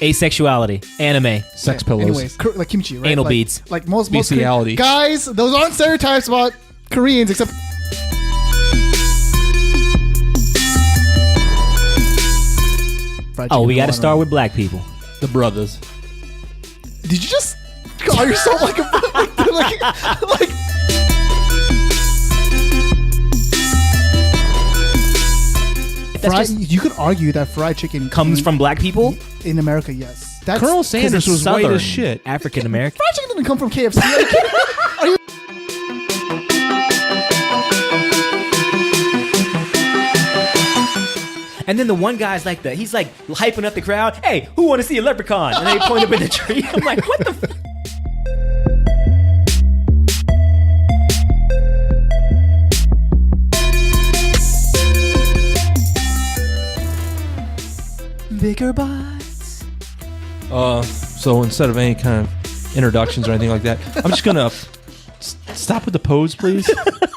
Asexuality. Anime. Sex pillows. Anyways, like kimchi, right? Anal like, beads. Like most Bestiality. guys, those aren't stereotypes about Koreans, except. Oh, we got to start with black people. The brothers. Did you just call yourself like a like? Fried, you could argue that fried chicken Comes from black people? in America. Yes, that's Colonel Sanders was white as shit. African American. fried chicken didn't come from KFC. Are you And then the one guy's like he's like hyping up the crowd. Hey, who want to see a leprechaun? And they point up in the tree. I'm like, what the f-? Bicker butts. So instead of any kind of introductions or anything like that, I'm just gonna stop with the pose, please.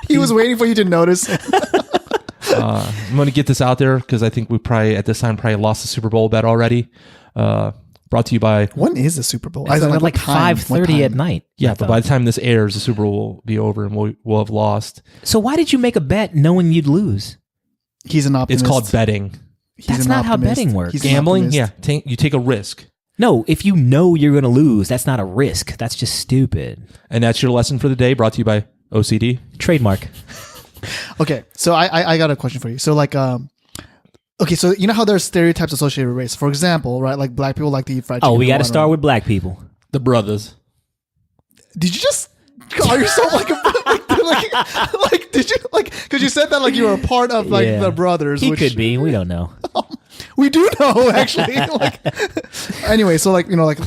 He was waiting for you to notice. I'm gonna get this out there because I think we probably at this time lost the Super Bowl bet already. Brought to you by When is the Super Bowl? It's like 5:30 at night. yeah, but by the time this airs, the Super Bowl will be over and we'll have lost. So why did you make a bet knowing you'd lose? He's an optimist. It's called betting. That's not how betting works. He's an Gambling, optimist. yeah, you take a risk, No, if you know you're going to lose, that's not a risk. That's just stupid. and that's your lesson for the day. Brought to you by OCD. Trademark. Okay, so I got a question for you. So like okay, so you know how there's stereotypes associated with race. For example, right, like black people like to eat fried chicken. Oh, we got to and start whatnot. with black people. The brothers. Did you just call yourself like a like did you like because you said that like you were a part of like Yeah. the brothers? He which could be. We don't know. We do know actually. Like anyway, so like you know like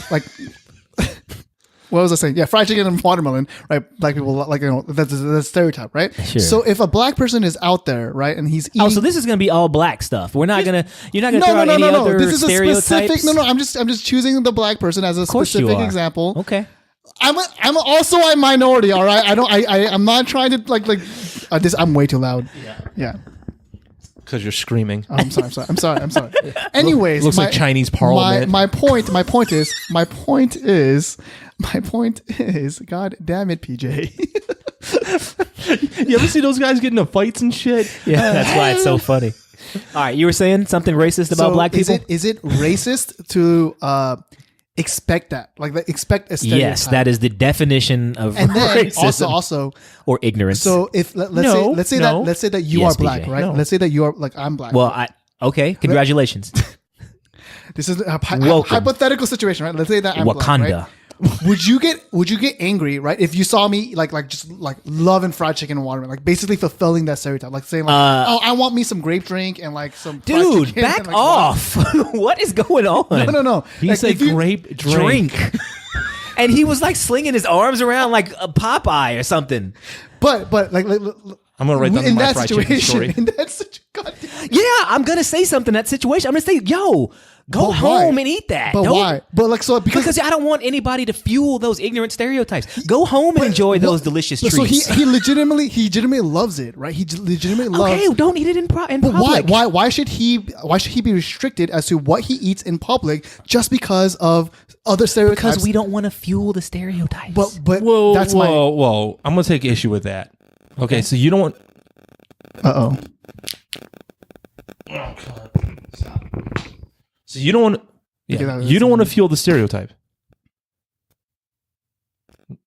what was I saying? Yeah, fried chicken and watermelon, right? Black people like you know that's a stereotype, right? Sure. So if a black person is out there, right, and he's eating, Oh, so this is going to be all black stuff. We're not going to. You're not going to throw out any other This is a stereotypes. specific. No. I'm just choosing the black person as a course you specific are. example. Okay. I'm also a minority. All right. I'm not trying to like this. I'm way too loud. Yeah. Because you're screaming. Oh, I'm sorry. Anyways, Looks like Chinese Parliament. My point is. God damn it, PJ. You ever see those guys getting into fights and shit? Yeah, that's why it's so funny. All right, you were saying something racist about black people? Is it racist to expect that? Like expect a stereotype? Yes, that is the definition of And then racism also or ignorance. so if let's say that you Yes, are black, PJ. right? No. Let's say that you are like I'm black. well, okay, congratulations. This is a Welcome. hypothetical situation, right? Let's say that I'm black, Wakanda. right? Would you get angry, right? If you saw me like just like loving fried chicken and watermelon, like basically fulfilling that stereotype, like saying like, oh, I want me some grape drink and like some fried Dude, chicken back and, like, off. What is going on? No. He Like, said if you- grape drink. And he was like slinging his arms around like a Popeye or something. But like I'm gonna write down in my that fried chicken situation, story. in that situation, God damn. Yeah, I'm going to say something in that situation. I'm going to say, yo, go But home why? and eat that. But Don't- why? But like so Because I don't want anybody to fuel those ignorant stereotypes. Go home and enjoy those delicious treats. So he legitimately loves it, right? He legitimately loves. Okay, don't eat it in But public. why should he be restricted as to what he eats in public just because of other stereotypes? Because we don't want to fuel the stereotypes. But Whoa, that's whoa. I'm gonna take issue with that. Okay, so you don't want. Oh. So you don't want. Okay, Yeah, that you was- don't want to fuel the stereotype.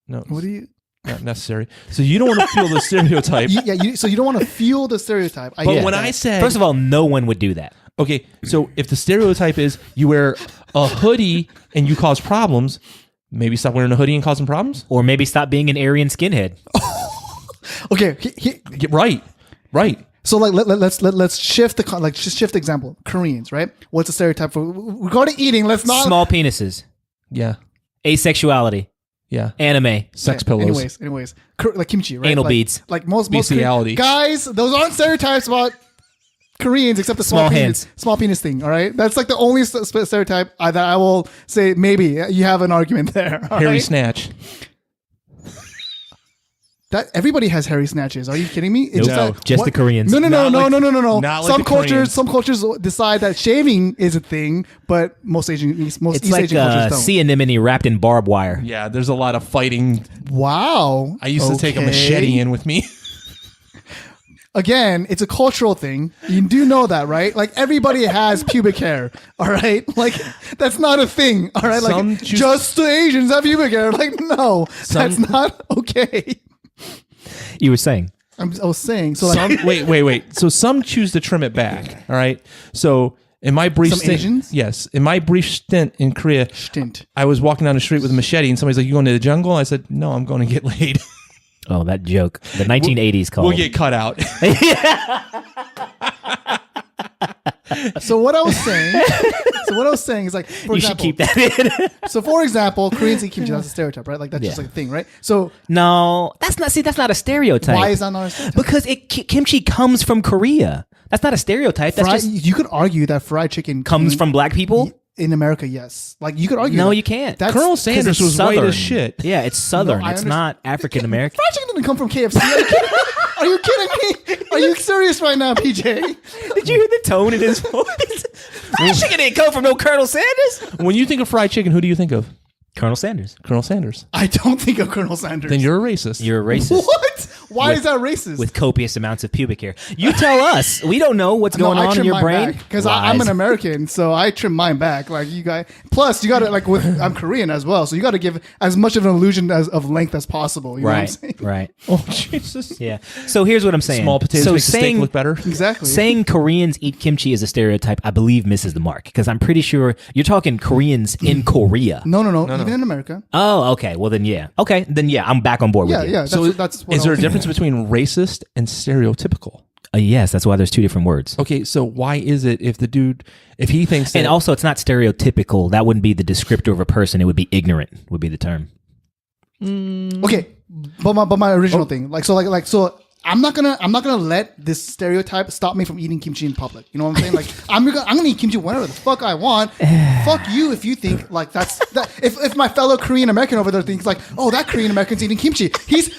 No, What do you? not necessary. So you don't want to fuel the stereotype. So you don't want to fuel the stereotype. But get when that. I said, First of all, no one would do that. okay, so if the stereotype is you wear a hoodie and you cause problems, maybe stop wearing a hoodie and causing problems. Or maybe stop being an Aryan skinhead. okay, Get right. so like let's shift just shift the example. Koreans, right? What's the stereotype for regarding eating? Let's not. Small penises. Yeah. Asexuality. Yeah. Anime. Sex pillows. Anyways, like kimchi, right? Anal like, beads. Like most Bestiality. guys, those aren't stereotypes about Koreans except the Small small penis thing. All right, that's like the only stereotype that I will say. Maybe you have an argument there. all Hairy right? snatch. That everybody has hairy snatches. Are you kidding me? It's Nope. Just the Koreans. No. Not like Some the Koreans. some cultures decide that shaving is a thing, but most It's East like Asian cultures don't. sea anemone wrapped in barbed wire. Yeah, there's a lot of fighting. Wow. I used to take a machete in with me. Again, it's a cultural thing. You do know that, right? Like everybody has pubic hair. All right, like that's not a thing. All right, like just the Asians have pubic hair. Like no, that's not okay. You were saying. I was saying. So like, Wait. So some choose to trim it back. All right. So in my brief Some stint, Asians? yes, in my brief stint in Korea, stint. I was walking down the street with a machete, and somebody's like, "You going to the jungle?" I said, "No, I'm going to get laid." Oh, that joke. The 1980s called. We'll get cut out. So what I was saying is like, for You should example, keep that in. so for example, Koreans eat kimchi. That's a stereotype, right? Like that's just Yeah. like a thing, right? So No, that's not a stereotype. why is that not a stereotype? Because kimchi comes from Korea. That's not a stereotype. That's just You could argue that fried chicken comes from black people. in America. Yes, like you could argue. No, that. you can't. That's, Colonel 'Cause Sanders it's was white Southern. as shit. Yeah, it's Southern. No, I it's understand. not African American. Fried chicken didn't come from KFC. Are you kidding? Are you kidding me? Are you serious right now, PJ? Did you hear the tone in his voice? Fried chicken didn't come from no Colonel Sanders. When you think of fried chicken, who do you think of? Colonel Sanders. Colonel Sanders. I don't think of Colonel Sanders. Then you're a racist. You're a racist. What? Why is that racist? With copious amounts of pubic hair. You tell us. We don't know what's going I on in trim your mine brain. because I'm an American, so I trim mine back. Like you guys. Plus, you got to like with I'm Korean as well, so you got to give as much of an illusion of length as possible. You know what I'm saying? Right. Oh Jesus! Yeah. So here's what I'm saying. Small potatoes so make the steak look better. Exactly. Saying Koreans eat kimchi is a stereotype, I believe, misses the mark because I'm pretty sure you're talking Koreans in Korea. No. Even in America. Oh, okay. Well, then yeah. Okay, then yeah. I'm back on board with you. Yeah. That's what Is I there a was difference between racist and stereotypical? Yes, that's why there's two different words. Okay, so why is it if he thinks that... And also, it's not stereotypical. That wouldn't be the descriptor of a person. It would be ignorant. Would be the term. Okay, but my original thing, so I'm not gonna let this stereotype stop me from eating kimchi in public. You know what I'm saying? Like I'm gonna eat kimchi whenever the fuck I want. Fuck you if you think like that's that. If my fellow Korean American over there thinks like, oh, that Korean American's eating kimchi, he's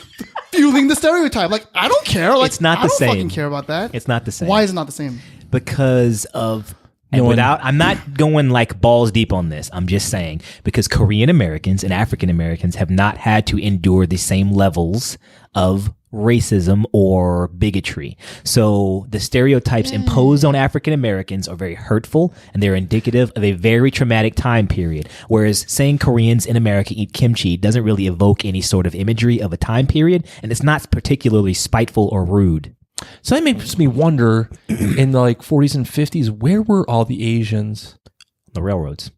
fueling the stereotype. Like I don't care. Like It's not I the don't same. fucking care about that. It's not the same. Why is it not the same? Because of... And I'm not going like balls deep on this. I'm just saying because Korean Americans and African Americans have not had to endure the same levels of racism or bigotry. So the stereotypes imposed on African Americans are very hurtful and they're indicative of a very traumatic time period. Whereas saying Koreans in America eat kimchi doesn't really evoke any sort of imagery of a time period, and it's not particularly spiteful or rude. So that makes me wonder, in the 40s and 50s, where were all the Asians? The railroads.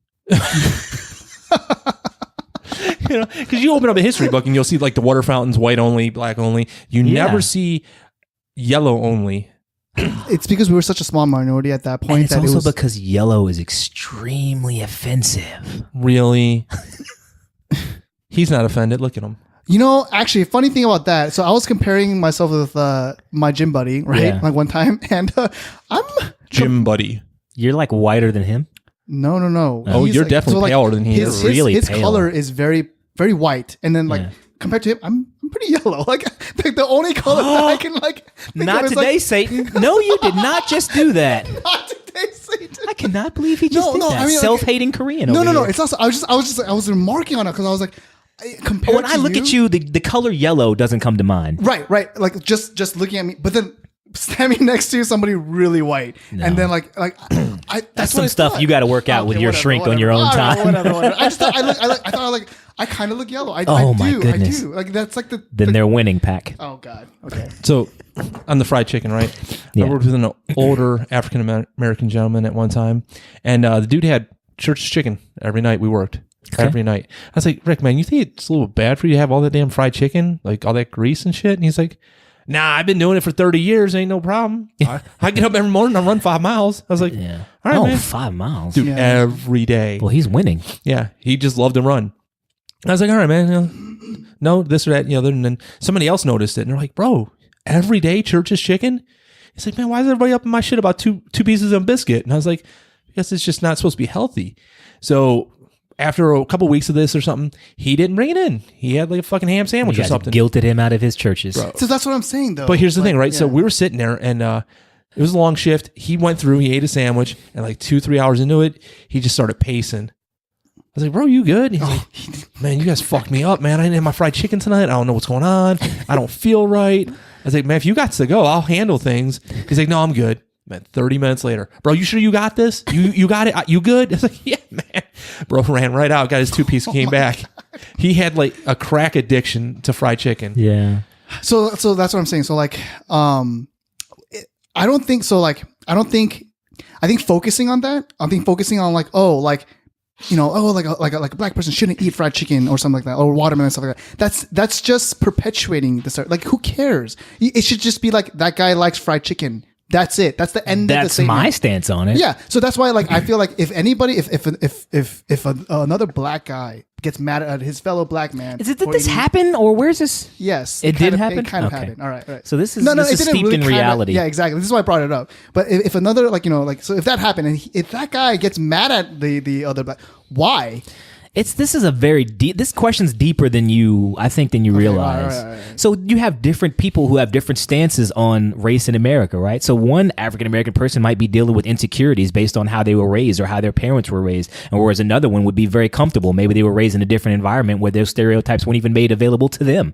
Because you open up a history book and you'll see the water fountains, white only, black only. You never see yellow only. It's because we were such a small minority at that point. And it's that also it was, because yellow is extremely offensive. Really? He's not offended. Look at him. You know, actually, funny thing about that. So I was comparing myself with my gym buddy, right? Yeah. Like one time, and I'm Gym buddy. You're whiter than him. no. Oh, He's you're definitely paler than he his, is. Really his pale. color is very, very white, and then Yeah. compared to him, I'm pretty yellow. Like the only color that I can think Not of is, today, Satan. No, you did not just do that. not today, Satan. I cannot believe he just did that. I mean, Self-hating Korean. No. over here. It's also I was remarking on it because I was like, compared When I to look at you, the color yellow doesn't come to mind. right, like just looking at me, but then standing next to somebody really white, and then like That's some stuff you got to work out with your shrink on your own time. Whatever. I thought I kind of look yellow. I my do. goodness. I do. Like that's like the. Then they're winning, Pack. Oh God. Okay. So, on the fried chicken, right? Yeah. I worked with an older African American gentleman at one time, and the dude had church chicken every night we worked. Okay. Every night. I was like, Rick, man, you think it's a little bad for you to have all that damn fried chicken? Like all that grease and shit? And he's like, nah, I've been doing it for 30 years. Ain't no problem. I get up every morning and run 5 miles. I was like, Yeah. all right, man. 5 miles. Dude, Yeah. every day. Well, he's winning. Yeah, he just loved to run. I was like, all right, man. No, this or that. And then somebody else noticed it. And they're like, bro, every day church's chicken? He's like, man, why is everybody up in my shit about two pieces of biscuit? And I was like, I guess it's just not supposed to be healthy. So after a couple weeks of this or something, he didn't bring it in. He had like a fucking ham sandwich You or guys something. guilted him out of his churches. So that's what I'm saying, though. But here's the Like, thing, right? yeah. So we were sitting there, and it was a long shift. He went through, he ate a sandwich, and like 2-3 hours into it, he just started pacing. I was like, bro, you good? And he's like, man, you guys fucked me up, man. I didn't have my fried chicken tonight. I don't know what's going on. I don't feel right. I was like, man, if you got to go, I'll handle things. He's like, no, I'm good. Man, 30 minutes later, bro, you sure you got this? You got it? You good? I was like, yeah, man. Bro ran right out, got his 2-piece, came back. He had like a crack addiction to fried chicken. Yeah. So that's what I'm saying. So like, I think focusing on that, focusing on like, oh, like, you know, oh, like a black person shouldn't eat fried chicken or something like that, or watermelon and stuff like that. That's just perpetuating the start. Like, who cares? It should just be like, that guy likes fried chicken. That's it. That's the end of the That's statement. my stance on it. Yeah. So that's why, like, I feel like if anybody, if another black guy gets mad at his fellow black man, Did this happen, or where's this? Yes, It did happen? It kind of Okay. happened. All right. So this is it steeped didn't really in kinda- reality. Yeah, exactly. This is why I brought it up. But if another, like, you know, like, so if that happened, and if that guy gets mad at the other black, why? This is a very deep. This question's deeper than you realize. right. So you have different people who have different stances on race in America, right? So one African American person might be dealing with insecurities based on how they were raised or how their parents were raised, and whereas another one would be very comfortable. Maybe they were raised in a different environment where those stereotypes weren't even made available to them.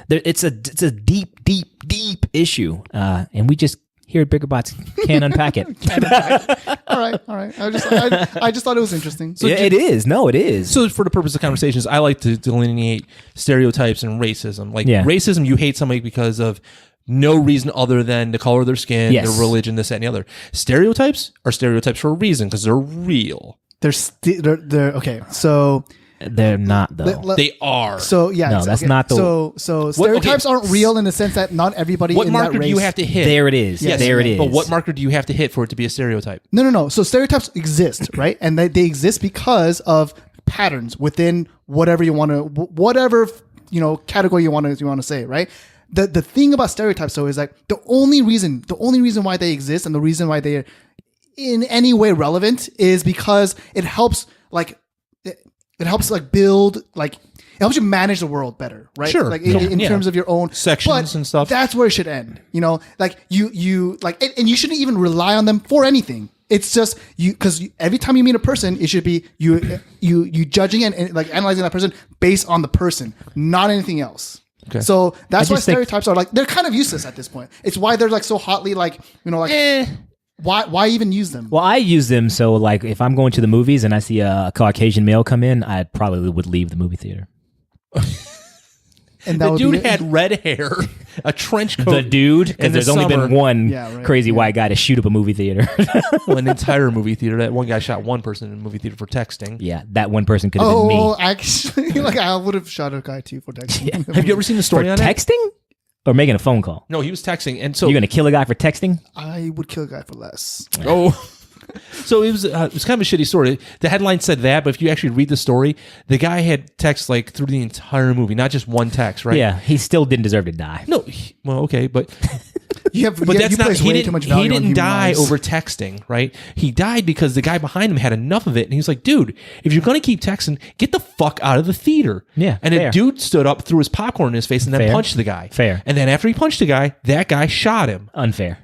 It's a deep issue, and we just here at Bicker Bots can't unpack it. All right. I just thought it was interesting. So Yeah, it is. No, it is. So for the purpose of conversations, I like to delineate stereotypes and racism. Like racism, you hate somebody because of no reason other than the color of their skin, Yes. their religion, this, that, and the other. Stereotypes are stereotypes for a reason because they're real. they're okay. So They're not though. They are. So yeah, No, that's not the- So stereotypes aren't real in the sense that not everybody. What in marker that race, do you have to hit? There it is. Yes. There it is. But what marker do you have to hit for it to be a stereotype? No. So stereotypes exist, right? And they exist because of patterns within whatever you want to, whatever, you know, category you want to say, right? The thing about stereotypes though is like the only reason why they exist and the reason why they're in any way relevant is because it helps build, like, it helps you manage the world better, right? Sure. Like in terms of your own sections and stuff. That's where it should end. You know, like you like, and you shouldn't even rely on them for anything. It's just because every time you meet a person, it should be you judging and like analyzing that person based on the person, not anything else. Okay. So that's why just think- stereotypes are like, they're kind of useless at this point. It's why they're like so hotly, like, you know, like why even use them? Well, I use them so like if I'm going to the movies and I see a Caucasian male come in, I probably would leave the movie theater. And that The would dude be it. had red hair, a trench coat. The dude, in because the there's only summer. been one Yeah, right. crazy white guy to shoot up a movie theater. Well, an entire movie theater. That one guy shot one person in a movie theater for texting. Yeah, that one person could have been me. Oh, actually, like I would have shot a guy too for texting. Have you ever seen the For story on that? texting or making a phone call? No, he was texting, and so You're gonna kill a guy for texting? I would kill a guy for less. Oh. So it was kind of a shitty story. The headline said that, but if you actually read the story, the guy had text like through the entire movie, not just one text, right? Yeah, he still didn't deserve to die. No, well, okay, but But that's not. He way too much didn't. value He on didn't human die lives. over texting, right? He died because the guy behind him had enough of it, and he was like, "Dude, if you're gonna keep texting, get the fuck out of the theater." Yeah, And fair. a dude stood up, threw his popcorn in his face, and then Fair. punched the guy. Fair. And then after he punched the guy, that guy shot him. Unfair.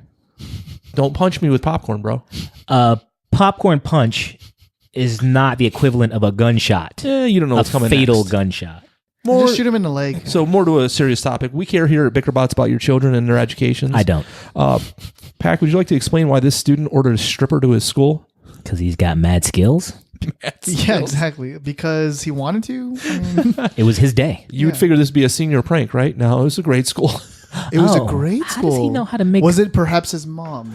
Don't punch me with popcorn, bro. Popcorn punch is not the equivalent of a gunshot. You don't know A what's coming fatal next. gunshot. Just shoot him in the leg. So more to a serious topic. We care here at Bickerbots about your children and their educations. I don't, Pac, would you like to explain why this student ordered a stripper to his school? because he's got mad skills. Yeah, exactly. Because he wanted to. I mean, It was his day. You would figure this would be a senior prank, right? No, it was a grade school. it was Oh, a great how school. does he know how to make- Was it perhaps his mom?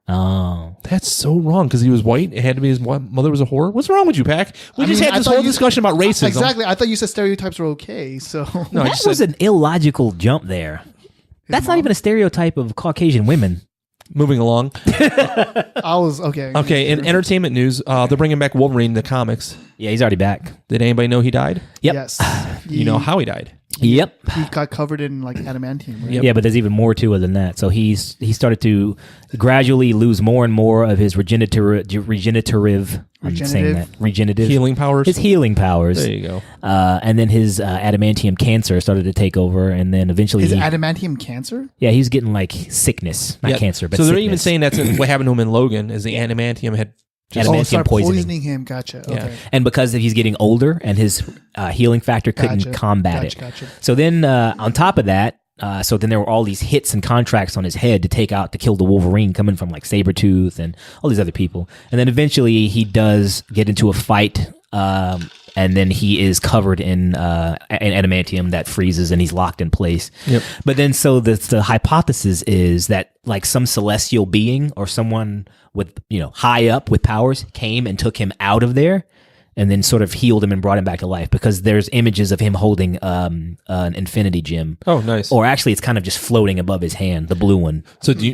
Oh, That's so wrong because he was white. It had to be his mother was a whore. What's wrong with you, Pac? We just had I this thought whole you- discussion about racism. Exactly. I thought you said stereotypes were okay. So No, I that just was said, an illogical jump there. That's not even a stereotype of Caucasian women. moving along. I was okay. Okay, in entertainment news, they're bringing back Wolverine, the comics. Yeah, he's already back. Did anybody know he died? Yep. Yes. You know how he died? Yep. He got covered in like adamantium. Right? Yep. Yeah, but there's even more to it than that. So he started to gradually lose more and more of his regenerative Healing powers. his healing powers. There you go. And then his adamantium cancer started to take over, and then eventually His adamantium cancer? yeah, he's getting like sickness, not Yeah. cancer, but so they're sickness. even saying that's what happened to him in Logan, is the adamantium had Adamantium started poisoning. poisoning him. Gotcha. Yeah. Okay. And because he's getting older and his healing factor couldn't Gotcha. combat it. Gotcha. So then on top of that, so then there were all these hits and contracts on his head to kill the Wolverine coming from like Sabretooth and all these other people. And then eventually he does get into a fight and then he is covered in adamantium that freezes and he's locked in place. Yep. But then so the hypothesis is that like some celestial being or someone with, high up with powers came and took him out of there and then sort of healed him and brought him back to life, because there's images of him holding an infinity gem. Oh, nice. Or actually it's kind of just floating above his hand, the blue one. So do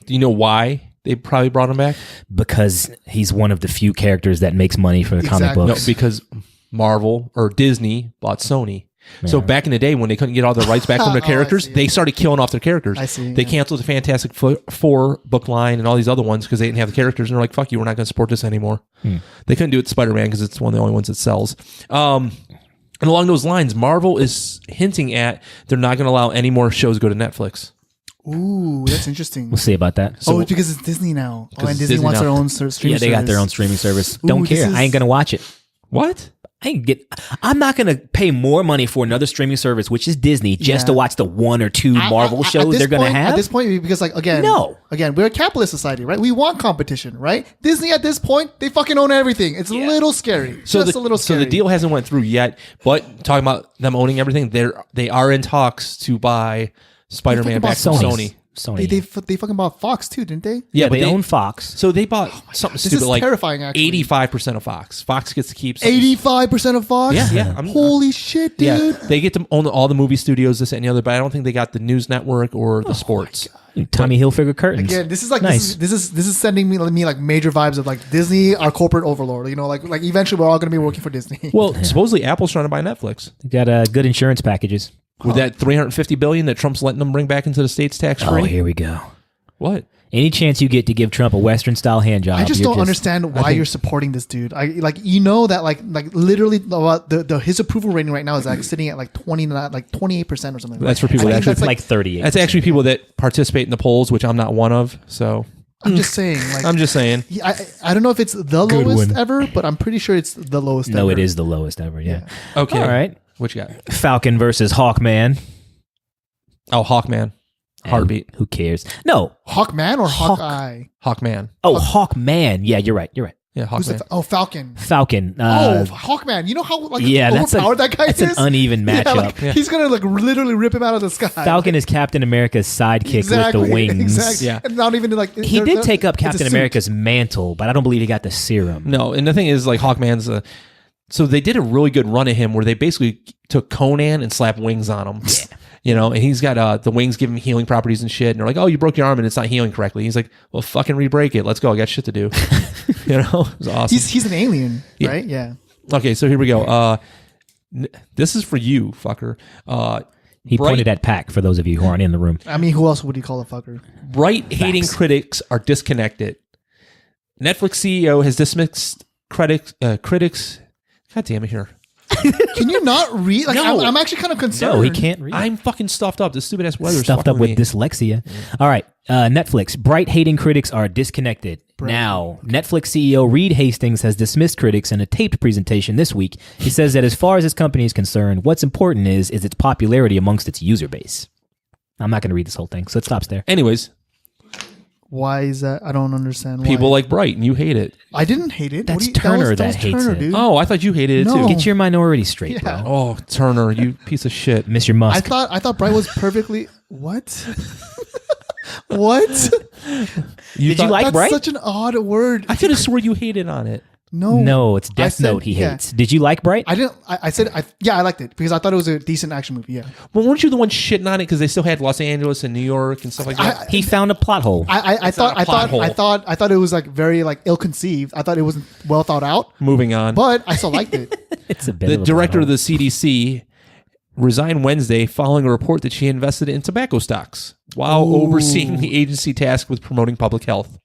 you know why they probably brought him back? Because he's one of the few characters that makes money for the comic Exactly. No, books. because Marvel or Disney bought Sony. So back in the day when they couldn't get all their rights back from their Oh, I characters, see. they started killing off their characters. I see, They yeah. canceled the Fantastic Four book line and all these other ones because they didn't have the characters, and they're like, "Fuck you, we're not going to support this anymore." They couldn't do it to Spider-Man because it's one of the only ones that sells. And along those lines, Marvel is hinting at they're not going to allow any more shows to go to Netflix. Ooh, that's interesting. We'll see about that. Oh, it's because it's Disney now. Oh, and it's Disney Disney wants now. their own streaming Yeah, they got their service. own streaming service. Don't this care. is- I ain't going to watch it. What? I'm not going to pay more money for another streaming service, which is Disney, just Yeah. to watch the one or two Marvel At shows this they're going to point- have. At this point, because like again, we're a capitalist society, right? We want competition, right? Disney at this point, they fucking own everything. It's a little scary. So Just a little scary. So the deal hasn't went through yet, but talking about them owning everything, they are in talks to buy Spider-Man back from Sony. Sony. They fucking bought Fox too, didn't they? yeah, but they own Fox. So they bought something This stupid is like terrifying, actually. 85% of Fox. Fox gets to keep something- 85% of Fox. Yeah. Holy shit, dude. Yeah, they get to own all the movie studios, this and the other, but I don't think they got the news network or the sports. Tommy Hilfiger curtains. Again, this is like nice. this is sending me like major vibes of like Disney, our corporate overlord. Like eventually we're all going to be working for Disney. Well, supposedly Apple's trying to buy Netflix They got good insurance packages. with that $350 billion that Trump's letting them bring back into the states tax free. Oh, here we go. What? Any chance you get to give Trump a Western style hand job, I just you're don't understand why you're supporting this dude. That like literally the his approval rating right now is like sitting at like 28% or something. That's for people I that think actually that's like 38. That's actually people that participate in the polls, which I'm not one of. So I'm just saying. Like, I'm just saying. I don't know if it's the Good lowest one. ever, but I'm pretty sure it's the lowest. No, ever. it is the lowest ever. Yeah. Okay. All right. What you got? Falcon versus Hawkman. Oh, Hawkman. Heartbeat. Who cares? No. Hawkman or Hawkeye? Hawkman. Oh, Hawkman. Yeah, you're right. Yeah, Who's Hawkman. Falcon. Falcon. Hawkman. You know how that's overpowered that guy that's is? an uneven matchup. Yeah. He's gonna like literally rip him out of the sky. Falcon is Captain America's sidekick Exactly, with the wings. Exactly. Yeah. And not even like He did take up it's a Captain suit. America's mantle, but I don't believe he got the serum. No, and the thing is, like, Hawkman's so they did a really good run of him where they basically took Conan and slapped wings on him. Yeah. And he's got the wings give him healing properties and shit. And they're like, oh, you broke your arm and it's not healing correctly. He's like, well, fucking re-break it. Let's go. I got shit to do. It was awesome. He's an alien, right? Yeah. Okay, so here we go. This is for you, fucker. He pointed at Pac, for those of you who aren't in the room. I mean, who else would you call a fucker? Bright-hating critics are disconnected. Netflix CEO has dismissed critics. God damn it here. Can you not read? Like, No. I'm actually kind of concerned. No, he can't read. I'm fucking stuffed up. This stupid ass weather is Stuffed fucking up with me. dyslexia. All right. Netflix. Bright hating critics are disconnected. Now, Netflix CEO Reed Hastings has dismissed critics in a taped presentation this week. He says that as far as his company is concerned, what's important is its popularity amongst its user base. I'm not going to read this whole thing, so it stops there. Anyways, Why is that? I don't understand. Why. people like Bright, and you hate it. I didn't hate it. That's What do you- Turner was that hates Turner, it. dude. Oh, I thought you hated it No. too. Get your minority straight, Yeah. bro. Oh, Turner, you piece of shit. Mr. I Musk. thought Bright was perfectly what? What? Did you like That's Bright? such an odd word. I could have swore you hated on it. No, It's Death said- Note he yeah. hates. Did you like Bright? I didn't. I said I liked it because I thought it was a decent action movie. Yeah. Well, weren't you the one shitting on it because they still had Los Angeles and New York and stuff like that? He found a plot hole. I thought it was like very like ill conceived. I thought it wasn't well thought out, Moving on. but I still liked it. It's a bit The of a director plot of the CDC resigned Wednesday following a report that she invested in tobacco stocks while overseeing the agency tasked with promoting public health.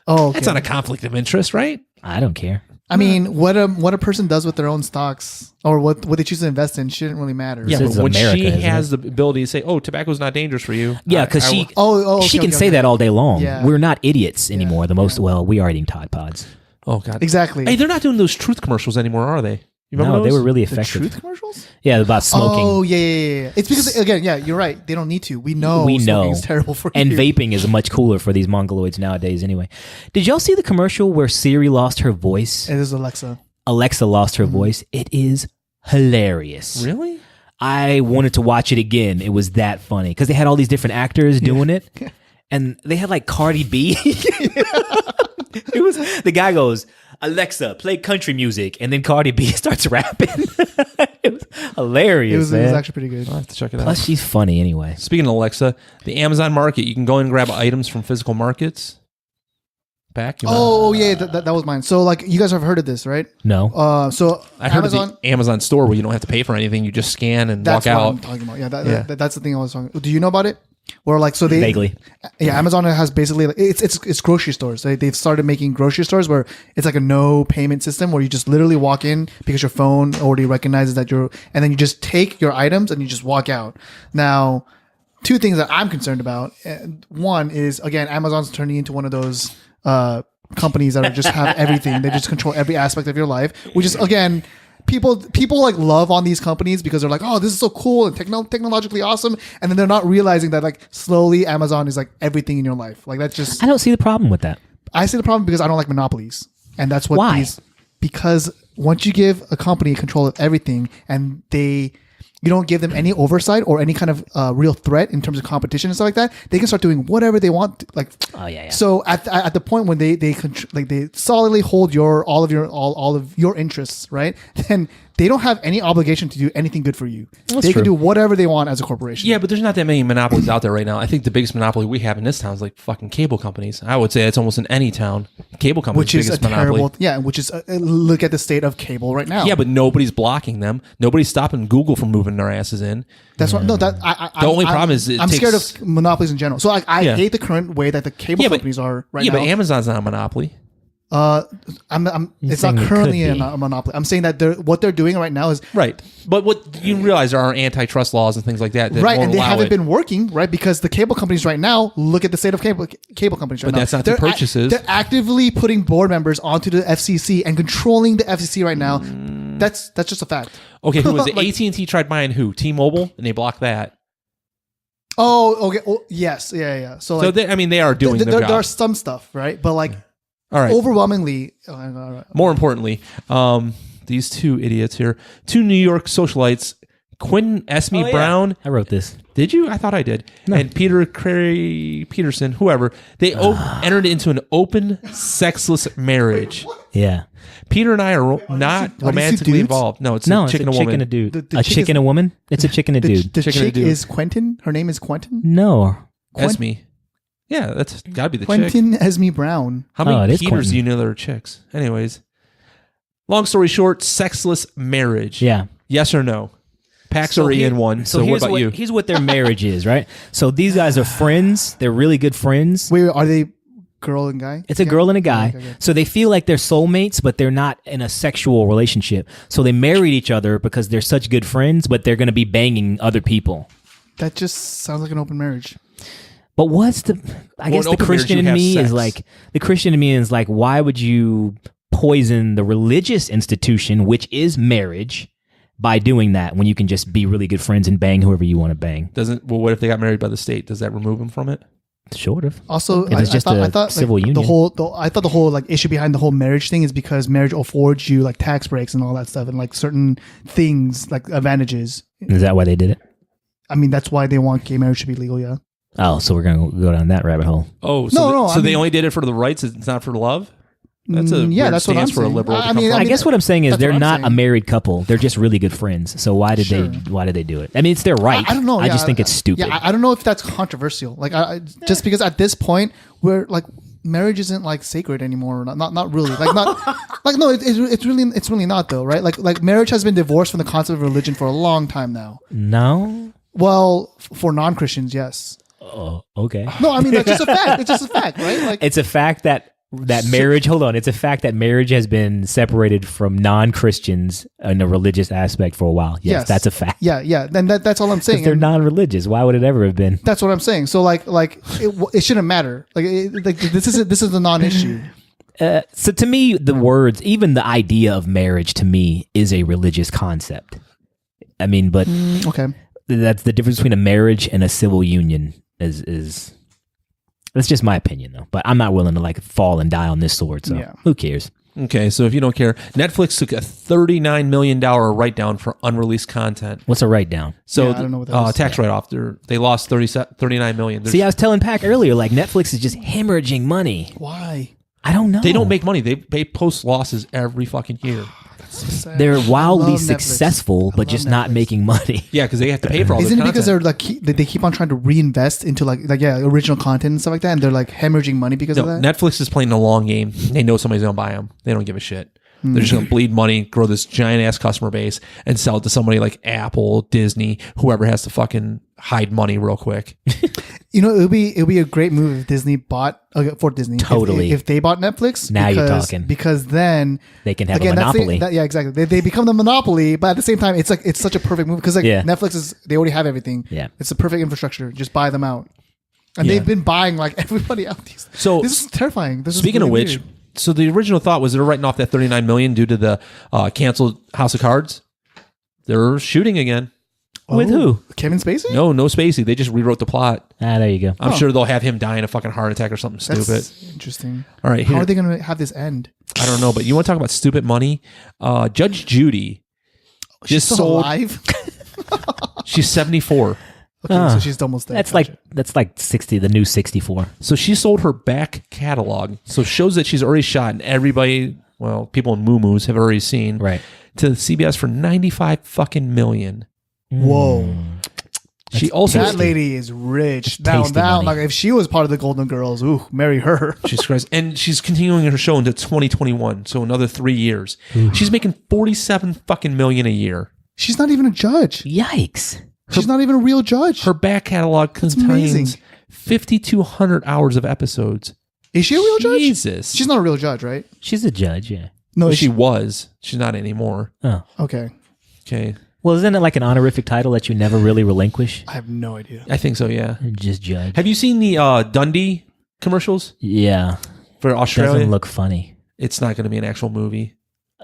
Oh, okay. That's not a conflict of interest, right? I don't care. I mean, what a person does with their own stocks or what they choose to invest in shouldn't really matter. Yeah, This but is when America, she isn't has the ability to say, "Oh, tobacco's not dangerous for you," Yeah, because she okay, can say that all day long. Yeah. We're not idiots anymore. Well, we are eating Tide Pods. Oh God, Exactly. Hey, they're not doing those truth commercials anymore, are they? You remember No, they those? were really The effective. truth commercials? Yeah, about smoking. Oh, yeah. It's because, again, yeah, you're right. They don't need to. We know smoking is terrible for And you. vaping is much cooler for these mongoloids nowadays anyway. Did y'all see the commercial where Siri lost her voice? It is Alexa. Alexa lost her voice. It is hilarious. Really? I wanted to watch it again. It was that funny because they had all these different actors doing it. And they had like Cardi B. It was the guy goes, "Alexa, play country music," and then Cardi B starts rapping. It was hilarious. It was man. actually pretty good. I'll have to check it out. Plus, she's funny anyway. Speaking of Alexa, the Amazon Market, you can go in and grab items from physical markets. Back? Oh, yeah, that was mine. So, like, you guys have heard of this, right? No. So, I heard Amazon. of the Amazon store where you don't have to pay for anything. You just scan and That's walk what out. I'm talking about. Yeah, Yeah. that's the thing I was talking about. Do you know about it? Where, like, so they. Vaguely. Yeah, Amazon has basically, like, it's grocery stores. They've started making grocery stores where it's like a no payment system where you just literally walk in because your phone already recognizes that and then you just take your items and you just walk out. Now, two things that I'm concerned about. One is, again, Amazon's turning into one of those companies that are just have everything. They just control every aspect of your life, which is, again, people like love on these companies because they're like, oh, this is so cool and technologically awesome, and then they're not realizing that like slowly Amazon is like everything in your life. Like that's just I don't see the problem with that. I see the problem because I don't like monopolies, and that's what Why? Because once you give a company control of everything and you don't give them any oversight or any kind of real threat in terms of competition and stuff like that, they can start doing whatever they want. Like, Oh yeah. so at the point when they solidly hold all of your interests, right? Then they don't have any obligation to do anything good for you. That's They true. can do whatever they want as a corporation. Yeah, but there's not that many monopolies out there right now. I think the biggest monopoly we have in this town is like fucking cable companies. I would say it's almost in any town. Cable companies, which is a biggest monopoly. terrible. Yeah, which is look at the state of cable right now. Yeah, but nobody's blocking them. Nobody's stopping Google from moving their asses in. That's what. No, that The only problem is it I'm scared takes- of monopolies in general. So I Yeah. hate the current way that the cable companies are right yeah, now. but Amazon's not a monopoly. It's saying not it currently could be. a monopoly. I'm saying that what they're doing right now is Right. But what you realize there are antitrust laws and things like that. right, won't and they allow haven't it. been working, right? Because the cable companies right now, look at the state of cable companies right But now. that's not through purchases. They're actively putting board members onto the FCC and controlling the FCC right now. That's just a fact. Okay, who was it? Like- AT&T tried buying who? T-Mobile, and they blocked that. Oh, okay. Oh, yes, yeah. So, So like, they are doing their there job. are some stuff, right? But like All right. overwhelmingly, More importantly, these two idiots here, two New York socialites, Quentin Esme Brown. I wrote this. Did you? I thought I did. And Peter Carey Peterson, whoever, they entered into an open, sexless marriage. Yeah. Peter and I are not two romantically dudes? involved. No, it's No, a it's chicken a and a chick woman. and a dude. The A chick chick is- and a woman? It's a chick and a dude. The Chicken and a chick dude. is Quentin. Her name is Quentin. No. Esme. Yeah, that's got to be the chick. Quentin Esme Brown. How Oh, it many is Peters Quentin. do you know that are chicks? Anyways, long story short, sexless marriage. Yeah. Yes or no? Pax or E in one. So what here's about you? Here's what their marriage is, right? So these guys are friends. They're really good friends. Wait, are they girl and guy? It's a girl and a guy. Okay. So they feel like they're soulmates, but they're not in a sexual relationship. So they married each other because they're such good friends, but they're going to be banging other people. That just sounds like an open marriage. But what's the? I guess an the open Christian marriage, in you me have is sex. like the Christian in me is like, why would you poison the religious institution, which is marriage, by doing that when you can just be really good friends and bang whoever you want to bang? What if they got married by the state? Does that remove them from it? Sort of. Also, It was just a thought, civil like, union. I thought the whole like issue behind the whole marriage thing is because marriage affords you like tax breaks and all that stuff and like certain things like advantages. Is that why they did it? I mean, that's why they want gay marriage to be legal. Yeah. Oh, so we're gonna go down that rabbit hole. Oh, so No, so I they mean- only did it for the rights. It's not for love. That's a yeah, weird that's what I'm stance for a saying. liberal. to I come mean, from. I guess what I'm saying is that's they're what I'm not a saying. married couple. They're just really good friends. So why did Sure. they do it? I mean, it's their right. I don't know. I yeah, just think it's stupid. Yeah, I don't know if that's controversial. Like, just because at this point we're like, marriage isn't like sacred anymore. Not really. Like not like no. It's really not though, right? Like marriage has been divorced from the concept of religion for a long time now. No. Well, for non-Christians, yes. Oh, okay. No, I mean that's just a fact. It's just a fact, right? Like it's a fact that marriage. Hold on. It's a fact that marriage has been separated from non-Christians in a religious aspect for a while. Yes, that's a fact. Yeah. Then that's all I'm saying. They're non-religious. Why would it ever have been? That's what I'm saying. So like it shouldn't matter. Like this is a non-issue. So to me, the words, even the idea of marriage, to me is a religious concept. I mean, but okay, that's the difference between a marriage and a civil union. Is that's just my opinion though, but I'm not willing to like fall and die on this sword, so who cares? Okay, so if you don't care, Netflix took a $39 million write-down for unreleased content. What's a write-down? So I don't know what that is. tax write-off. They lost $39 million. See, I was telling Pac earlier, like Netflix is just hemorrhaging money. Why? I don't know. They don't make money. They post losses every fucking year. So sad. They're wildly Netflix. successful, but just not making money. Yeah, because they have to pay for all this Isn't it content. because they're like they keep on trying to reinvest into like original content and stuff like that, and they're like hemorrhaging money because of that? Netflix is playing the long game. They know somebody's going to buy them. They don't give a shit. They're just going to bleed money, grow this giant ass customer base, and sell it to somebody like Apple, Disney, whoever has to fucking hide money real quick. You know, it would be a great move if Disney bought for Disney. Totally. If they bought Netflix, Now you're talking. Because then They can have again, a monopoly. yeah, exactly. They become the monopoly, but at the same time, it's such a perfect move because Netflix they already have everything. Yeah. It's the perfect infrastructure. Just buy them out, and they've been buying like everybody out. So this is terrifying. Speaking of which, so the original thought was they're writing off that $39 million due to the canceled House of Cards. They're shooting again. With who? Kevin Spacey? No Spacey. They just rewrote the plot. There you go. I'm sure they'll have him die in a fucking heart attack or something stupid. That's interesting. All right, How here. are they going to have this end? I don't know, but you want to talk about stupid money? Judge Judy She's still alive. She's 74. Okay, so she's almost there. That's like 60, the new 64. So she sold her back catalog. So it shows that she's already shot, and everybody, well, people in moo-moos have already seen, Right. to CBS for $95 fucking million. Whoa. She also That lady is rich. tasty Now, money. like if she was part of the Golden Girls, ooh, marry her. Jesus Christ. And she's continuing her show into 2021, so another 3 years. She's making $47 fucking million a year. She's not even a judge. Yikes. She's not even a real judge. Her back catalog amazing. contains 5,200 hours of episodes. Is she a real judge? Jesus. She's not a real judge, right? She's a judge, yeah. No, Well, is she was. She's not anymore. Oh. Okay. Okay. Well, isn't it like an honorific title that you never really relinquish? I have no idea. I think so, yeah. Just judge. Have you seen the Dundee commercials Yeah. for Australia? Doesn't look funny. It's not going to be an actual movie.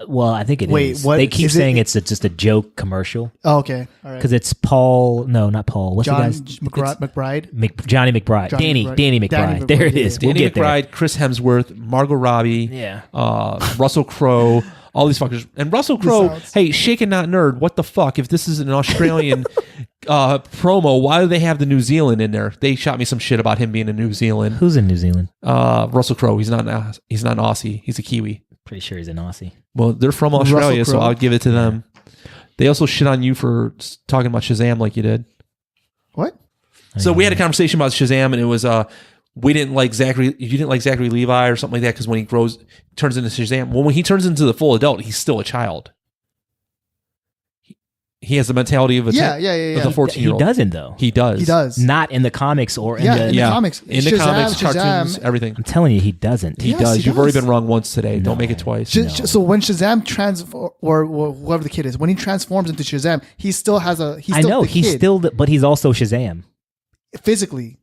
Well, I think it is. Wait, what- They keep is it- saying it's just a joke commercial Oh, okay. All right. because it's Paul. No, not Paul. What's John the guy's? McBride. Johnny McBride. Johnny Danny McBride. McBride. Danny There it McBride, is. yeah. We'll Danny get there. McBride, Chris Hemsworth, Margot Robbie, Yeah. Russell Crowe, all these fuckers. And Russell Crowe, sounds- hey, Shaken Not Nerd, what the fuck? If this is an Australian promo, why do they have the New Zealand in there? They shot me some shit about him being in New Zealand. Who's in New Zealand? Russell Crowe, he's not an Aussie. He's a Kiwi. Pretty sure he's an Aussie. Well, they're from Australia, so Crowe. I'll give it to them. They also shit on you for talking about Shazam like you did. What? So we had a conversation about Shazam, and it was we didn't like Zachary. You didn't like Zachary Levi or something like that because when he turns into Shazam. Well, when he turns into the full adult, he's still a child. He has the mentality of a Yeah. of Yeah. a 14-year-old. He doesn't though. He does. He does. Not in the comics or in Yeah, the. in the comics. In the Shazam, comics, cartoons, Shazam. everything. I'm telling you, he doesn't. He Yes, does. he You've already does. been wrong once today. Don't make it twice. So when Shazam or whoever the kid is, when he transforms into Shazam, he still has a. He's I still know the he's kid. still, but he's also Shazam. Physically.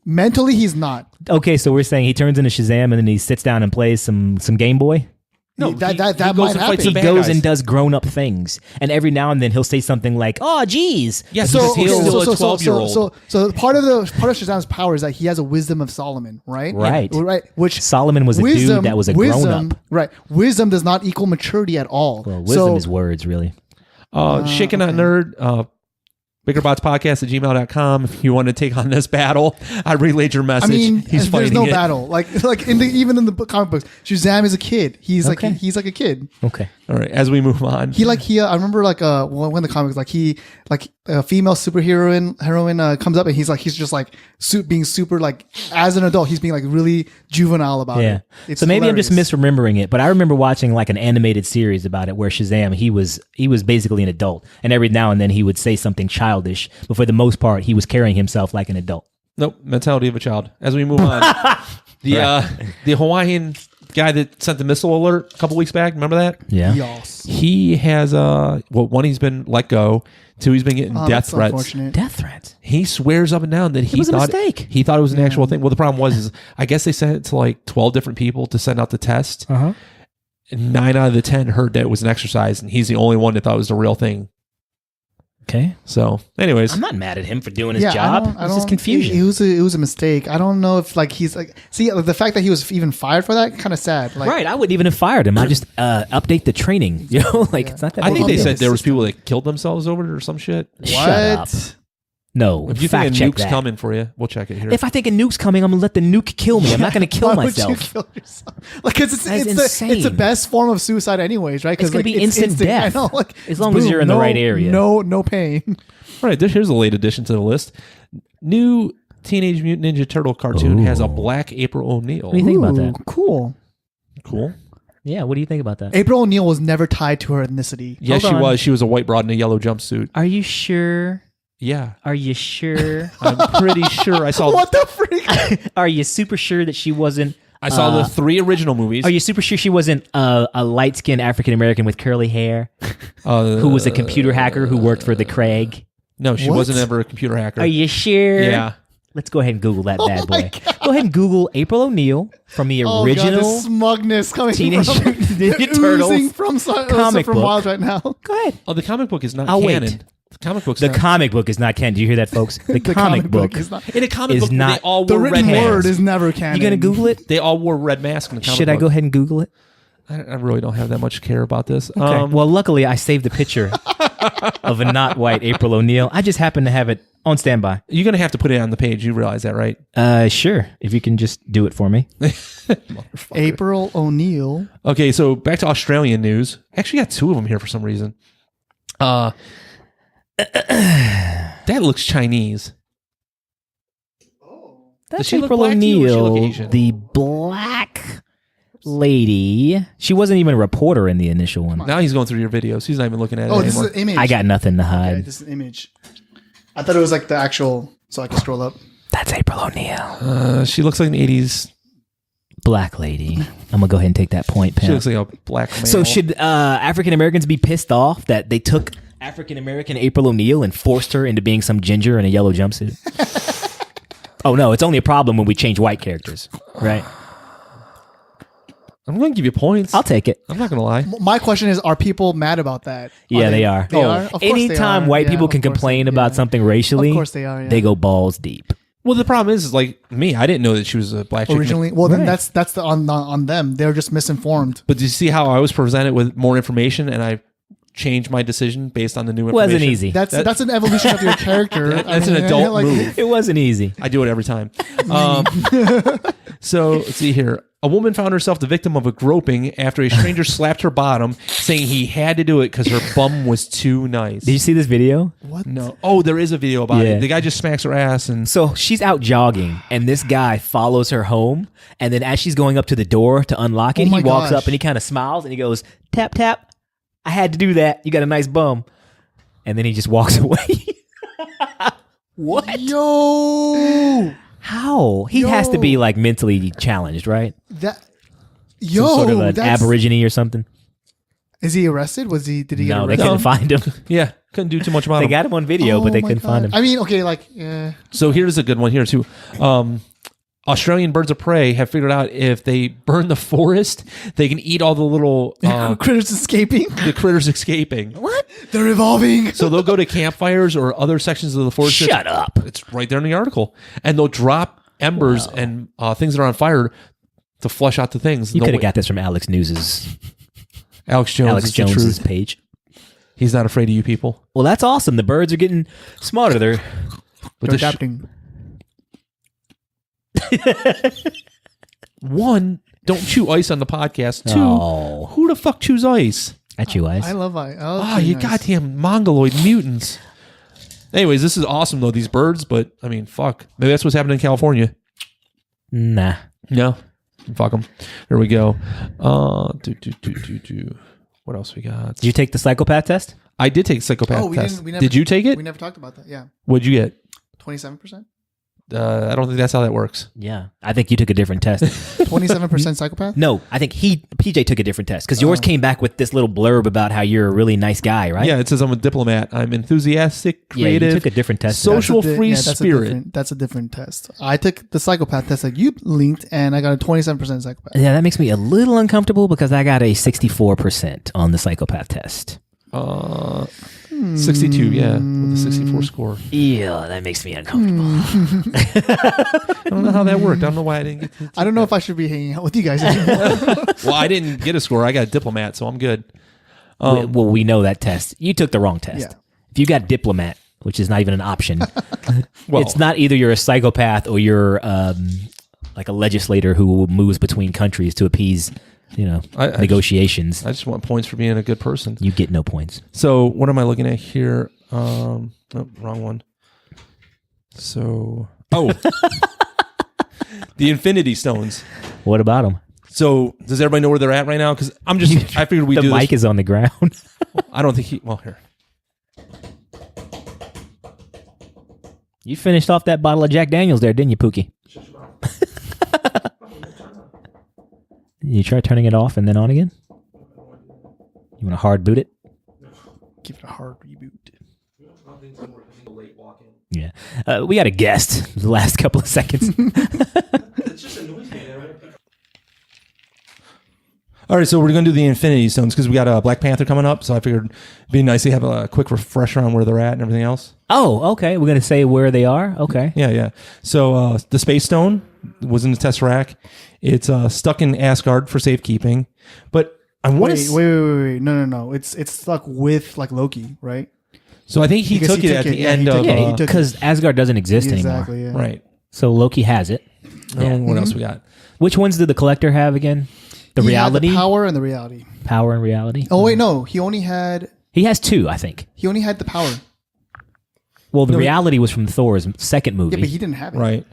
Mentally, he's not. Okay, so we're saying he turns into Shazam and then he sits down and plays some Game Boy. No, that he might goes and happen. fights He the bad goes guys. and does grown-up things, and every now and then he'll say something like, "Oh, geez." Yes, So, because he's okay, still a so 12-year-old. So part of Shazam's power is that he has a wisdom of Solomon, right? Right. Right. Which Solomon was a dude that was a grown-up. Right. Wisdom does not equal maturity at all. Well, wisdom is words, really. Shaken Not Nerd. BickerBotsPodcast@gmail.com. If you want to take on this battle, I relayed your message. I mean, He's there's fighting no it. battle. Like even in the comic books, Shazam is a kid. He's like a kid. Okay. All right, as we move on. I remember when the comics a female heroine comes up and he's just like being super like as an adult he's being like really juvenile about it. It's so maybe hilarious. I'm just misremembering it, but I remember watching like an animated series about it where Shazam he was basically an adult, and every now and then he would say something childish, but for the most part he was carrying himself like an adult. Nope, mentality of a child. As we move on, the Hawaiian guy that sent the missile alert a couple weeks back, remember that? Yeah. Yes. He has one, he's been let go. Two, he's been getting death threats. Unfortunate. Death threats. He swears up and down that he was a thought mistake. He thought it was an actual thing. Well, the problem was, I guess they sent it to like 12 different people to send out the test. Uh-huh. And 9 out of the 10 heard that it was an exercise, and he's the only one that thought it was the real thing. Okay. So, anyways, I'm not mad at him for doing his job. It's just confusion. It was a mistake. I don't know if like he's like the fact that he was even fired for that kind of sad. Like, Right, I wouldn't even have fired him. I just update the training. You know, like it's not that. I think big they of a said deal. there was people that killed themselves over it or some shit. Shut up. What? No, If you fact think a check nuke's that. coming for you, we'll check it here. If I think a nuke's coming, I'm gonna let the nuke kill me. I'm not gonna kill Why would you myself. kill yourself? Like, cause That is it's the insane. best form of suicide, anyways, right? It's gonna be instant death. I know, like, As long as you're in the right area. No pain. All right, here's a late addition to the list. New Teenage Mutant Ninja Turtle cartoon has a black April O'Neil. What do you think about Ooh, that? Cool. Cool. Yeah, what do you think about that? April O'Neil was never tied to her ethnicity. Yes, Hold she on. was. She was a white broad in a yellow jumpsuit. Are you sure? Yeah, Are you sure? I'm pretty sure I saw. What the freak? Are you super sure that she wasn't? I saw the 3 original movies. Are you super sure she wasn't a light-skinned African American with curly hair who was a computer hacker who worked for the Craig? No, she What? wasn't ever a computer hacker. Are you sure? Yeah. Let's go ahead and Google that bad my boy. Go ahead and Google April O'Neil from the Oh, God, original. the smugness coming Teenage from Mutant Ninja oozing Turtles from comic from book. Wild right now. Go ahead. Oh, the comic book is not I'll canon. wait. The comic book's The not. comic book is not canon. Do you hear that, folks? The comic book is not. In a comic is book, not- they all The wore written red masks. word is never canon. You gonna Google it? They all wore red masks in the comic Should book. I go ahead and Google it? I really don't have that much care about this. Okay. Well, luckily I saved a picture of a not white April O'Neil. I just happen to have it on standby. You're going to have to put it on the page. You realize that, right? Sure. If you can just do it for me. April O'Neil. Okay, so back to Australian news. Actually, got 2 of them here for some reason. That looks Chinese. That's she look April black to you or she look O'Neil, Asian? the black lady. She wasn't even a reporter in the initial one. Now he's going through your videos. He's not even looking at it Oh, this anymore. is an image. I got nothing to Okay, hide. this is an image. I thought it was like the actual, so I can scroll up. That's April O'Neil. She looks like an 80s. Black lady. I'm gonna go ahead and take that point, She Pam. looks like a black male. So should African Americans be pissed off that they took African American April O'Neil and forced her into being some ginger in a yellow jumpsuit? Oh no, it's only a problem when we change white characters, right? I'm going to give you points. I'll take it. I'm not going to lie. My question is, are people mad about that? Yeah, they are. They are? Of course they Anytime are. white Yeah, people of can course complain they- about yeah. something racially, Of course they are, yeah. they go balls deep. Well, the problem is like me, I didn't know that she was a black chick. Originally, well, then Right. that's the on them. They're just misinformed. But do you see how I was presented with more information and I changed my decision based on the new information? Wasn't easy. That's an evolution of your character. That's an adult move. It wasn't easy. I do it every time. So let's see here. A woman found herself the victim of a groping after a stranger slapped her bottom, saying he had to do it because her bum was too nice. Did you see this video? What? No. Oh, there is a video about Yeah. it. The guy just smacks her ass and So she's out jogging, and this guy follows her home. And then as she's going up to the door to unlock it, Oh my he walks gosh. up and he kind of smiles and he goes, "Tap, tap. I had to do that. You got a nice bum." And then he just walks away. What? Yo, How? He has to be like mentally challenged, right? that. Some Yo, sort of an that's, aborigine or something. is he arrested? Did he get No, they arrested? couldn't find him. yeah, couldn't do too much about They him. got him on video, but Oh they my couldn't find God. him. I mean, okay, like, yeah. So here's a good one here too. Australian birds of prey have figured out if they burn the forest, they can eat all the little Critters escaping. the critters escaping. What? They're evolving. So they'll go to campfires or other sections of the forest. Shut up. It's right there in the article, and they'll drop embers and things that are on fire to flush out the things. You They'll could have wait. got this from Alex News's Alex Jones. Alex is the Jones's truth. page. He's not afraid of you people. Well, that's awesome. The birds are getting smarter. They're adapting. One, don't chew ice on the podcast. Two, Oh. who the fuck chews ice? I chew ice. I love ice. Oh, you goddamn mongoloid mutants. Anyways, this is awesome though, these birds, but I mean, fuck. Maybe that's what's happening in California. Nah. No. Fuck them. Here we go. What else we got? Did you take the psychopath test? I did take psychopath Oh, test. we never, Did you take it? We never talked about that. Yeah. What'd you get? 27%? I don't think that's how that works. Yeah. I think you took a different test. 27% psychopath? No, I think PJ took a different test because yours came back with this little blurb about how you're a really nice guy, right? Yeah, it says I'm a diplomat. I'm enthusiastic, creative. Yeah, you took a different test. Social free spirit. That's a different test. I took the psychopath test that you linked, and I got a 27% psychopath. Yeah, that makes me a little uncomfortable because I got a 64% on the psychopath test. 62, yeah, with a 64 score. Yeah, that makes me uncomfortable. I don't know how that worked. I don't know why I didn't get to. I don't know if I should be hanging out with you guys anymore. Well, I didn't get a score. I got a diplomat, so I'm good. Well, we know that test. You took the wrong test. Yeah. If you got diplomat, which is not even an option, Well, it's not either you're a psychopath or you're like a legislator who moves between countries to appease, negotiations. I just want points for being a good person. You get no points. So what am I looking at here? Wrong one. So, the Infinity Stones. What about them? So does everybody know where they're at right now? Because I figured we the do mic this. is on the ground. I don't think here. You finished off that bottle of Jack Daniels there, didn't you, Pookie? You try turning it off and then on again? You want to hard boot it? Give it a hard reboot. Yeah. We got a guest the last couple of seconds. It's just annoys me. All right, so we're going to do the Infinity Stones because we got a Black Panther coming up. So I figured it'd be nice to have a quick refresher on where they're at and everything else. Oh, okay. We're going to say where they are? Okay. Yeah. So the Space Stone was in the Tesseract. It's stuck in Asgard for safekeeping. But I want to... Wait. No. It's stuck with like Loki, right? So I think he took it at the end of... Yeah, because Asgard doesn't exist anymore. Exactly, yeah. Right. So Loki has it. Yeah. What else we got? Which ones did the Collector have again? The He had reality? the power and the reality. Power and reality? Oh, wait, no. He only had He has two, I think. the power. Well, the reality was from Thor's second movie. Yeah, but he didn't have it. Right.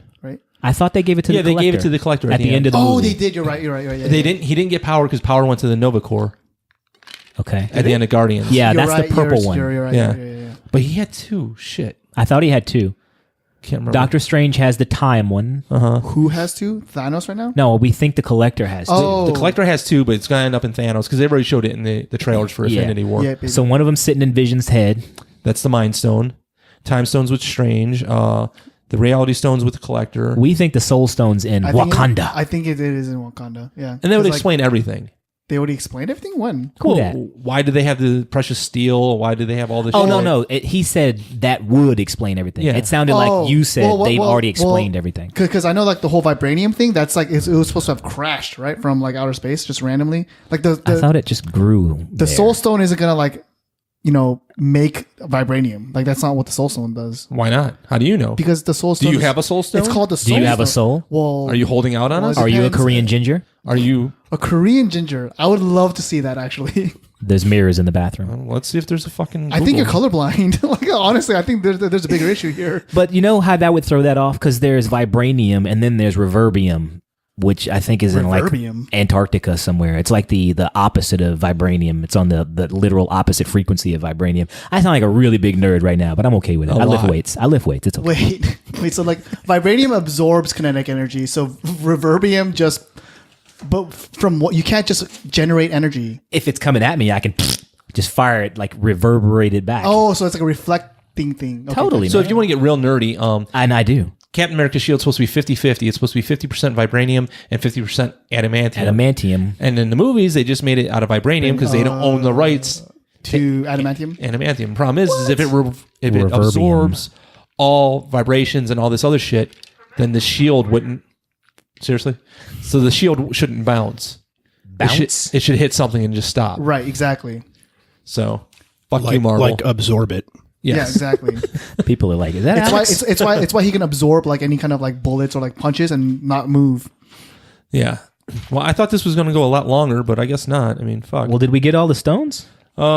I thought they gave it to the Collector. Yeah, they gave it to the Collector at the end of the movie. Oh, they did. You're right. Yeah, They didn't. He didn't get power because power went to the Nova Corps Okay. at the end of Guardians. Yeah, You're that's right, the purple one. You're right. Yeah. Yeah. But he had two. Shit. I thought he had two. Can't remember. Doctor Strange has the time one. Who has two? Thanos right now? No, we think the Collector has two. Oh. The Collector has two, but it's going to end up in Thanos because they've already showed it in the trailers for Yeah. Infinity War. Yeah, baby. So one of them sitting in Vision's head. That's the Mind Stone. Time Stones with Strange. The Reality Stones with the Collector. We think the Soul Stone's in Wakanda. I think it is in Wakanda. Yeah. And they would 'Cause, explain everything. They already explained everything? When? Cool. Well, why do they have the precious steel? Why do they have all this Oh, shit? no. He said that would explain everything. Yeah. It sounded Oh, like you said well, they've already well, explained everything. Because I know like the whole vibranium thing, that's like, it was supposed to have crashed, right? From like outer space, just randomly. Like I thought it just grew. the Soul Stone isn't going to like, make vibranium. Like that's not what the Soul Stone does. Why not? How do you know? Because the Soul Do Stone you have a Soul Stone? It's called the Soul Do you have a Stone. soul? Well, Are you holding out on us? Are you a depends. Korean ginger? Are you... a Korean ginger. I would love to see that actually. There's mirrors in the bathroom. Let's see if there's a fucking... I think you're Google. colorblind. Like honestly, I think there's a bigger issue here. But you know how that would throw that off? Because there's vibranium and then there's reverbium, which I think is in like Reverbium? Antarctica somewhere. It's like the opposite of vibranium. It's on the literal opposite frequency of vibranium. I sound like a really big nerd right now, but I'm okay with it. I lift weights. It's okay. Wait. So like vibranium absorbs kinetic energy. So reverbium just, but from what you can't just generate energy. If it's coming at me, I can just fire it like reverberated back. Oh, so it's like a reflecting thing. Okay, Totally. So man. if you want to get real nerdy, And I do. Captain America's shield's supposed to be 50-50. It's supposed to be 50% vibranium and 50% adamantium. Adamantium. And in the movies, they just made it out of vibranium because they don't own the rights to adamantium. adamantium. Problem is if it Reverbium. absorbs all vibrations and all this other shit, then the shield wouldn't. Seriously? So the shield shouldn't bounce. Bounce? It should hit something and just stop. Right, exactly. So Fuck you, Marvel. Like absorb it. Yes. Yeah, exactly. People are like, is that Alex? It's why he can absorb like any kind of like bullets or like punches and not move. Yeah. Well, I thought this was going to go a lot longer, but I guess not. I mean, fuck. Well, did we get all the stones?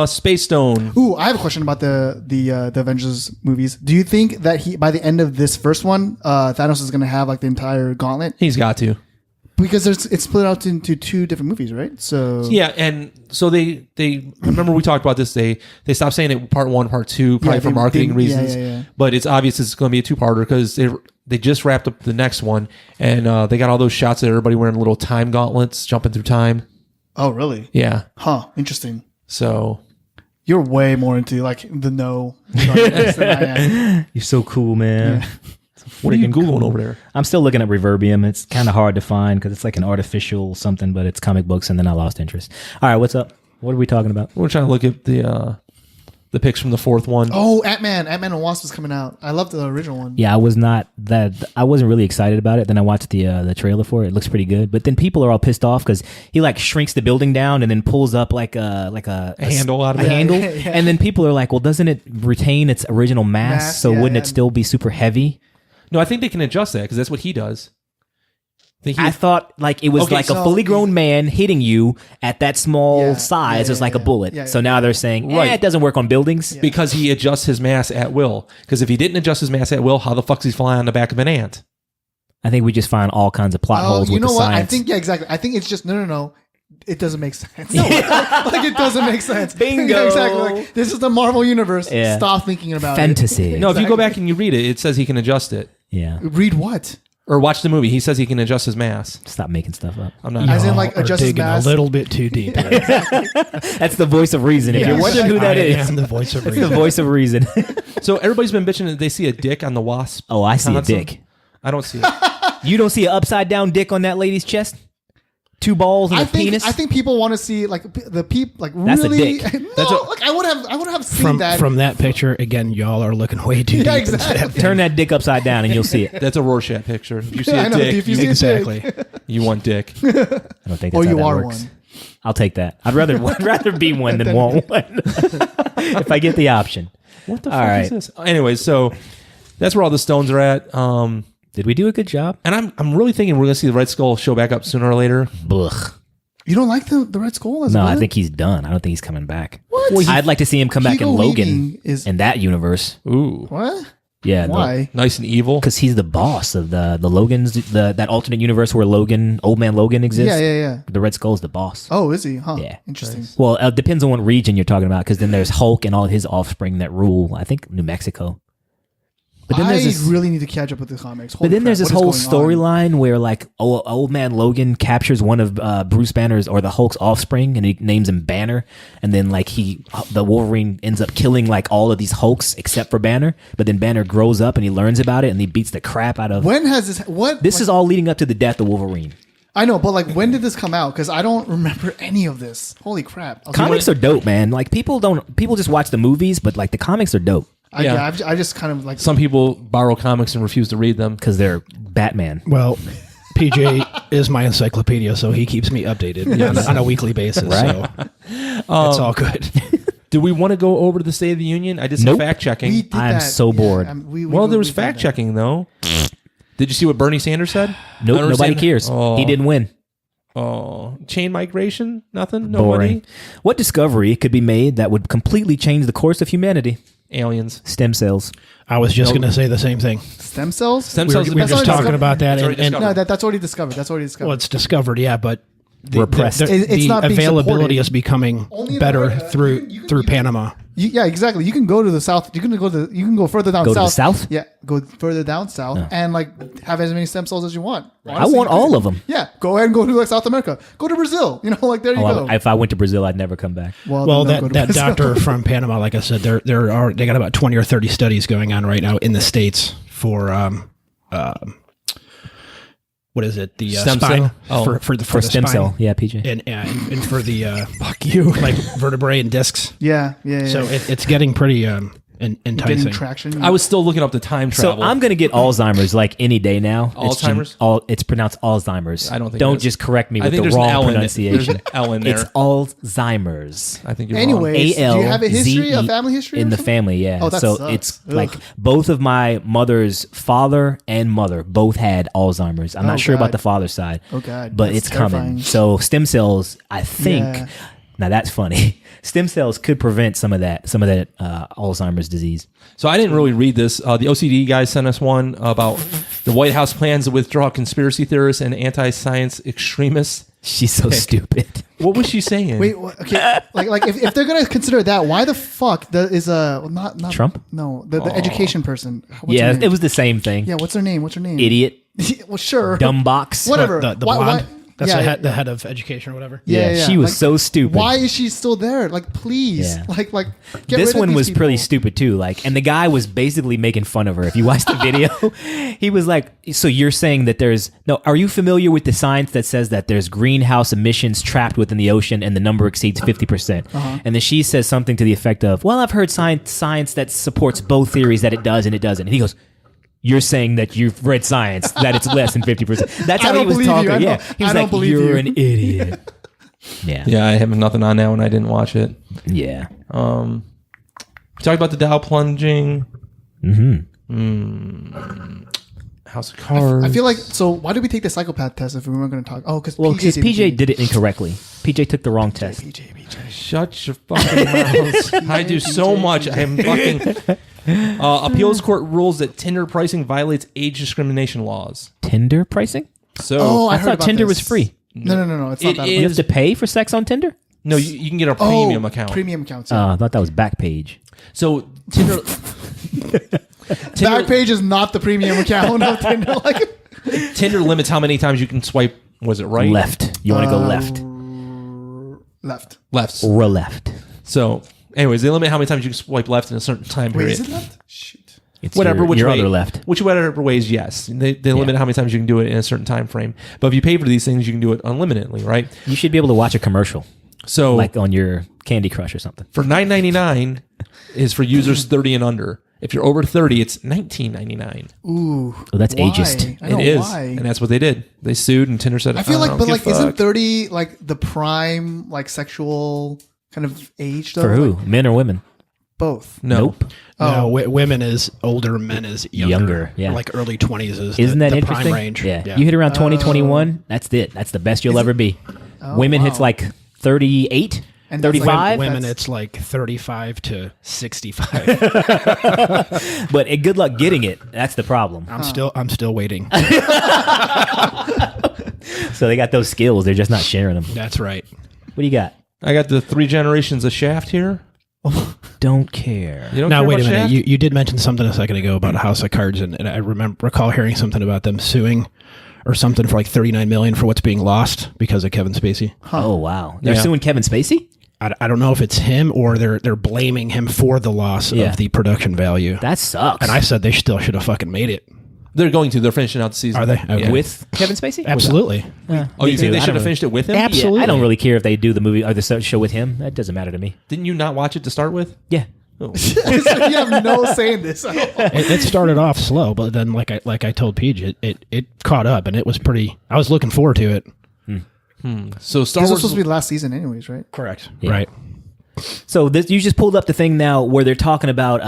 Space Stone. Ooh, I have a question about the Avengers movies. Do you think that by the end of this first one, Thanos is going to have like the entire gauntlet? He's got to. Because it's split out into 2 different movies, right? So yeah, and so they remember we talked about this. They stopped saying it part 1, part 2, probably for marketing reasons. Yeah. But it's obvious it's going to be a 2-parter because they just wrapped up the next one, and they got all those shots of everybody wearing little time gauntlets, jumping through time. Oh, really? Yeah. Huh. Interesting. So you're way more into like the no than I am. You're so cool, man. Yeah. What are you Googling over there? I'm still looking at Reverbium. It's kind of hard to find because it's like an artificial something, but it's comic books, and then I lost interest. All right, what's up? What are we talking about? We're trying to look at the pics from the 4th one. Oh, Ant-Man and Wasp is coming out. I love the original one. Yeah, I wasn't really excited about it. Then I watched the trailer for it. It looks pretty good. But then people are all pissed off because he like shrinks the building down and then pulls up like a handle out of it. handle. Yeah. And then people are like, well, doesn't it retain its original mass? So wouldn't it still be super heavy? No, I think they can adjust that because that's what he does. I thought like it was a fully grown man hitting you at that small size as like a bullet. Yeah. So now they're saying, it doesn't work on buildings. Because he adjusts his mass at will. Because if he didn't adjust his mass at will, how the fuck's he flying on the back of an ant? I think we just find all kinds of plot holes with the science. I think, exactly. I think it's just, no. It doesn't make sense. No, like it doesn't make sense. Bingo. Exactly. Like, this is the Marvel universe. Yeah. Stop thinking about fantasy. it. No, if you go back and you read it, it says he can adjust it. Yeah. Read what? Or watch the movie. He says he can adjust his mass. Stop making stuff up. I'm not. As in, like, adjust his digging mass. a little bit too deep. That's the voice of reason. If you're wondering who that is, I am the voice of it's reason. the voice of reason. So everybody's been bitching that they see a dick on the Wasp. Oh, I see a console. dick. I don't see it. You don't see an upside down dick on that lady's chest? 2 balls and a penis? I think people want to see like the peep like That's a really. dick. Like I would have seen that from that picture. Again, y'all are looking way too deep. Into exactly. that. Turn that dick upside down and you'll see it. That's a Rorschach picture. If you see I a know, dick, if you see a Exactly. you want dick. I don't think that's or how you that are works. one. I'll take that. I'd rather be one than want one. If I get the option. What the All fuck right. is this? Anyways, so that's where all the stones are at. Did we do a good job? And I'm really thinking we're gonna see the Red Skull show back up sooner or later. Blech. You don't like the Red Skull? As No, a villain? I think he's done. I don't think he's coming back. What? Well, I'd like to see him come back in Hugo Logan Weaving is- in that universe. Ooh, What? Yeah. Why? nice and evil. Because he's the boss of the Logans, that alternate universe where Old Man Logan exists. Yeah. The Red Skull's the boss. Oh, is he? Huh. Yeah. Interesting. Well, it depends on what region you're talking about, because then there's Hulk and all of his offspring that rule, I think, New Mexico. But then I there's this, really need to catch up with the comics. but then there's this whole storyline. storyline where like Old Man Logan captures one of Bruce Banner's or the Hulk's offspring, and he names him Banner, and then like the Wolverine ends up killing like all of these Hulks except for Banner. But then Banner grows up and he learns about it and he beats the crap out of. When has this? What? This is all leading up to the death of Wolverine. I know, but like, when did this come out? Because I don't remember any of this. Holy crap! Comics are dope, man. Like people just watch the movies, but like the comics are dope I just kind of like Some people borrow comics and refuse to read them. because they're Batman. Well, PJ is my encyclopedia, so he keeps me updated on a weekly basis. Right. So it's all good. Do we want to go over to the State of the Union? I did some Nope. fact checking. we did I'm that. so bored. Well, there was fact checking though. Did you see what Bernie Sanders said? Nope, I don't nobody understand. cares. Oh. He didn't win. Oh, chain migration? Nothing? Boring. Nobody? What discovery could be made that would completely change the course of humanity? Aliens. Stem cells. I was just going to say the same thing. Stem cells. Stem We were, cells. we were That's just already talking about that. That's already And, discovered. No, that's already discovered. That's already discovered. well, it's discovered, yeah, but Repressed. It's not being availability supported. is becoming Only in better America. through You can- through Panama. Yeah, exactly. You can go to the south. You can go further down Go to south. the south? Yeah, go further down south and like have as many stem cells as you want. I want all of them. Yeah, go ahead and go to like South America. Go to Brazil. You know, like there you go. If I went to Brazil, I'd never come back. Well, then don't go that to Brazil. doctor from Panama, like I said, they got about 20 or 30 studies going on right now in the States for what is it? The Stem spine cell? Oh. for the Stem spine. cell. Yeah, PJ. and for the fuck you like vertebrae and discs. Yeah. So it's getting pretty getting enticing. traction. I was still looking up the time travel. So I'm gonna get Alzheimer's like any day now. Alzheimer's? It's pronounced Alzheimer's. I don't think Don't that's- just correct me I with think the there's an wrong L in it. pronunciation. There's an L in there. It's Alzheimer's. I think you're Anyways, do you have a history, a ALZE family history? in or the something? family? Yeah. Oh, that so sucks. it's Ugh. like both of my mother's father and mother both had Alzheimer's. I'm Oh, not sure about God. the father's side. Oh, God. But That's it's coming. terrifying. So stem cells, I think. Yeah. Now that's funny. Stem cells could prevent some of that Alzheimer's disease. So I didn't really read this. The OCD guys sent us one about the White House plans to withdraw conspiracy theorists and anti-science extremists. She's so stupid. What was she saying? Wait, okay. like if they're gonna consider that, why the fuck is not Trump? No, the education person. What's her Yeah, name? it was the same thing. Yeah, what's her name? What's her name? Idiot, Well, sure. dumbbox. Whatever. The Why- blonde. why- That's yeah, the head of education or whatever. Yeah, she was so stupid. Why is she still there? Like, please, Yeah. like, get This rid of one these was people. pretty stupid too. Like, and the guy was basically making fun of her. If you watch the video, he was like, "So you're saying that there's no? Are you familiar with the science that says that there's greenhouse emissions trapped within the ocean and the number exceeds 50%?" And then she says something to the effect of, "Well, I've heard science that supports both theories that it does and it doesn't." And he goes, "You're saying that you've read science that it's less than 50%." That's I how he don't was believe you. talking. I Yeah, don't- he was I don't like, believe "You're you." an idiot." Yeah, Yeah, I have nothing on that one. I didn't watch it. yeah. Talk about the Dow plunging. House of Cards. I feel like so. Why did we take the psychopath test if we weren't going to talk? Oh, because PJ did it incorrectly. PJ took the wrong test. PJ. Shut your fucking mouth. I do so much. I am fucking. Appeals court rules that Tinder pricing violates age discrimination laws. Tinder pricing? So Oh, I heard thought about Tinder this. was free. No. It's not It that. is- You have to pay for sex on Tinder? no, you can get a premium account. Premium accounts. I thought that was Backpage. So Tinder. Backpage is not the premium account of Tinder. Like, Tinder limits how many times you can swipe. Was it right? Left. You want to go left left. Left. or left? So, anyways, they limit how many times you can swipe left in a certain time Wait, period. is it left? Shoot. It's Whatever, your, which your way, other left. Whatever ways, yes. They limit how many times you can do it in a certain time frame. But if you pay for these things, you can do it unlimitedly, right? You should be able to watch a commercial, So, like on your Candy Crush or something. for $9.99 is for users 30 and under. If you're over 30, it's $19.99. Ooh. Oh, that's why? ageist. I know It is, why. and that's what they did. They sued, and Tinder said, I feel "I like, don't but give like, a isn't fuck." 30 like the prime like sexual kind of age though? For who? Like, Men or women? both. No. Nope. No, women is older, men is younger. Yeah. Like early 20s is Isn't the that prime interesting? range. Yeah. You hit around 2021, that's it. That's the best you'll ever be. Women hits wow. like 38, And that's like- 35. Women, That's- it's like 35 to 65. But good luck getting it. That's the problem. I'm still waiting. So they got those skills. They're just not sharing them. That's right. What do you got? I got the 3 generations of Shaft here. Don't care. You don't Now care wait a about minute. Shaft? You did mention something a second ago about House of Cards, and I recall hearing something about them suing or something for like $39 million for what's being lost because of Kevin Spacey. Oh, wow. They're Yeah. suing Kevin Spacey? I don't know if it's him or they're blaming him for the loss Yeah. of the production value. That sucks. And I said they still should have fucking made it. They're going to. They're finishing out the season. Are they? Okay. Yeah. With Kevin Spacey? Absolutely. Oh, you think they I should don't have finished it with him? Absolutely. Yeah, I don't really care if they do the movie or the show with him. That doesn't matter to me. Didn't you not watch it to start with? Yeah. Oh. So you have no say in this. It started off slow, but then like I told Peach, it caught up and it was pretty. I was looking forward to it. So Star This was Wars. supposed to be the last season, anyways, right? Correct. Yeah. Right. So you just pulled up the thing now where they're talking about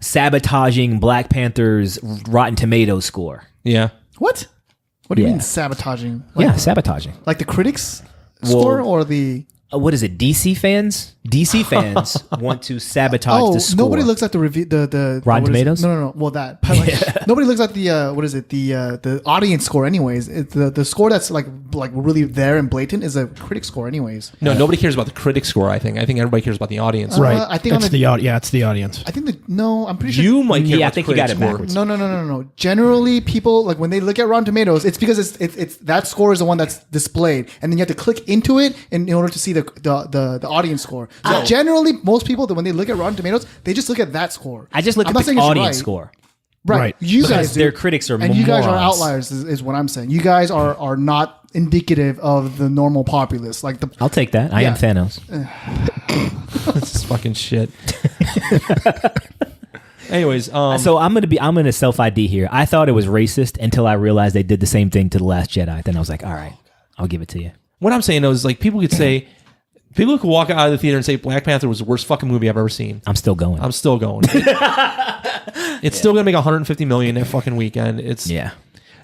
sabotaging Black Panther's Rotten Tomatoes score. Yeah. What? What do you Yeah. mean sabotaging? Like, Yeah, sabotaging. like the critics score or the? What is it? DC fans? DC fans want to sabotage the score. Nobody looks at the review. The Rotten what is it? Tomatoes? No. Well, that. But like, nobody looks at the what is it? The audience score. Anyways, it's the score that's like really there and blatant is a critic score. Anyways, No, nobody cares about the critic score. I think everybody cares about the audience. Right. I think it's on it's the audience. I think I'm pretty sure. You might care. Yeah, I about the think you got critic it score. backwards. No. Generally, people like when they look at Rotten Tomatoes, it's because it's that score is the one that's displayed, and then you have to click into it in order to see the audience score. So generally, most people when they look at Rotten Tomatoes, they just look at that score. I just look I'm at not the saying it's audience right. score. Right. Right. You Because guys do. their critics are and you guys are morons. outliers is what I'm saying. You guys are not indicative of the normal populace. Like the I'll take that. I am Yeah. Thanos. This is fucking shit. Anyways, So I'm gonna self ID here. I thought it was racist until I realized they did the same thing to The Last Jedi. Then I was like, all right, I'll give it to you. what I'm saying though is like people could walk out of the theater and say Black Panther was the worst fucking movie I've ever seen. I'm still going. I'm still going. It's still gonna make 150 million that fucking weekend. It's yeah.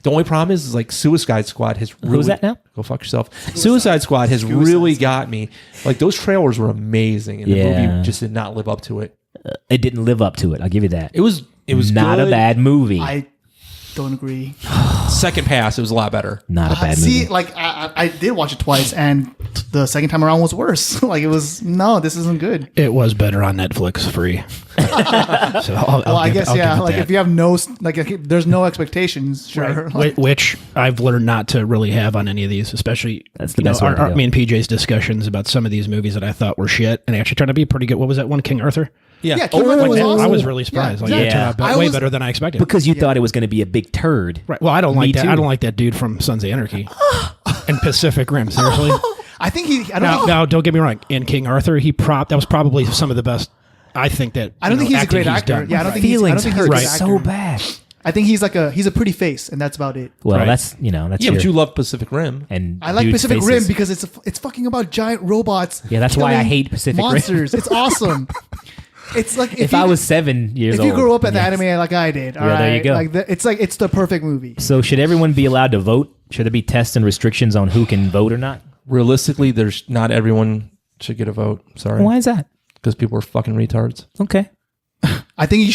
The only problem is like Suicide Squad has really... Who's that now? Go fuck yourself. Suicide Squad has really got me. Like those trailers were amazing, and the movie just did not live up to it. It didn't live up to it. I'll give you that. It was not good. a bad movie. I don't agree. Second pass, it was a lot better. Not a bad See, movie. like I did watch it twice, and the second time around was worse. Like it was this isn't good. It was better on Netflix free. So I guess like if you have there's no expectations, sure. Right. Like, Which I've learned not to really have on any of these, especially That's the best way to go. me and PJ's discussions about some of these movies that I thought were shit and they actually turned out to be pretty good. What was that one, King Arthur? yeah, King Arthur was awesome. I was really surprised. Yeah, Like, it exactly. turned out I way was- better than I expected. Because you thought it was going to be a big turd. Right. Well, I don't like that. too. I don't like that dude from Sons of Anarchy and Pacific Rim. Seriously. I think I don't think Now, don't get me wrong. In King Arthur, that was probably some of the best. I think that. I don't think he's a acting great actor. done. Yeah, I don't think he's a Feelings great hurt actor. so bad. I think he's a pretty face, and that's about it. Well, Right. that's Yeah, but you love Pacific Rim. and I like dudes' Pacific faces. Rim because it's fucking about giant robots. Yeah, that's why I killing hate Pacific Rim. monsters. It's awesome. It's like If I was 7 years if old, you grew up at the yes. anime like I did, all Yeah, right, there you go. It's the perfect movie. So should everyone be allowed to vote? Should there be tests and restrictions on who can vote or not? Realistically, there's not everyone should get a vote. Sorry, Why is that? because people are fucking retards. Okay. I think you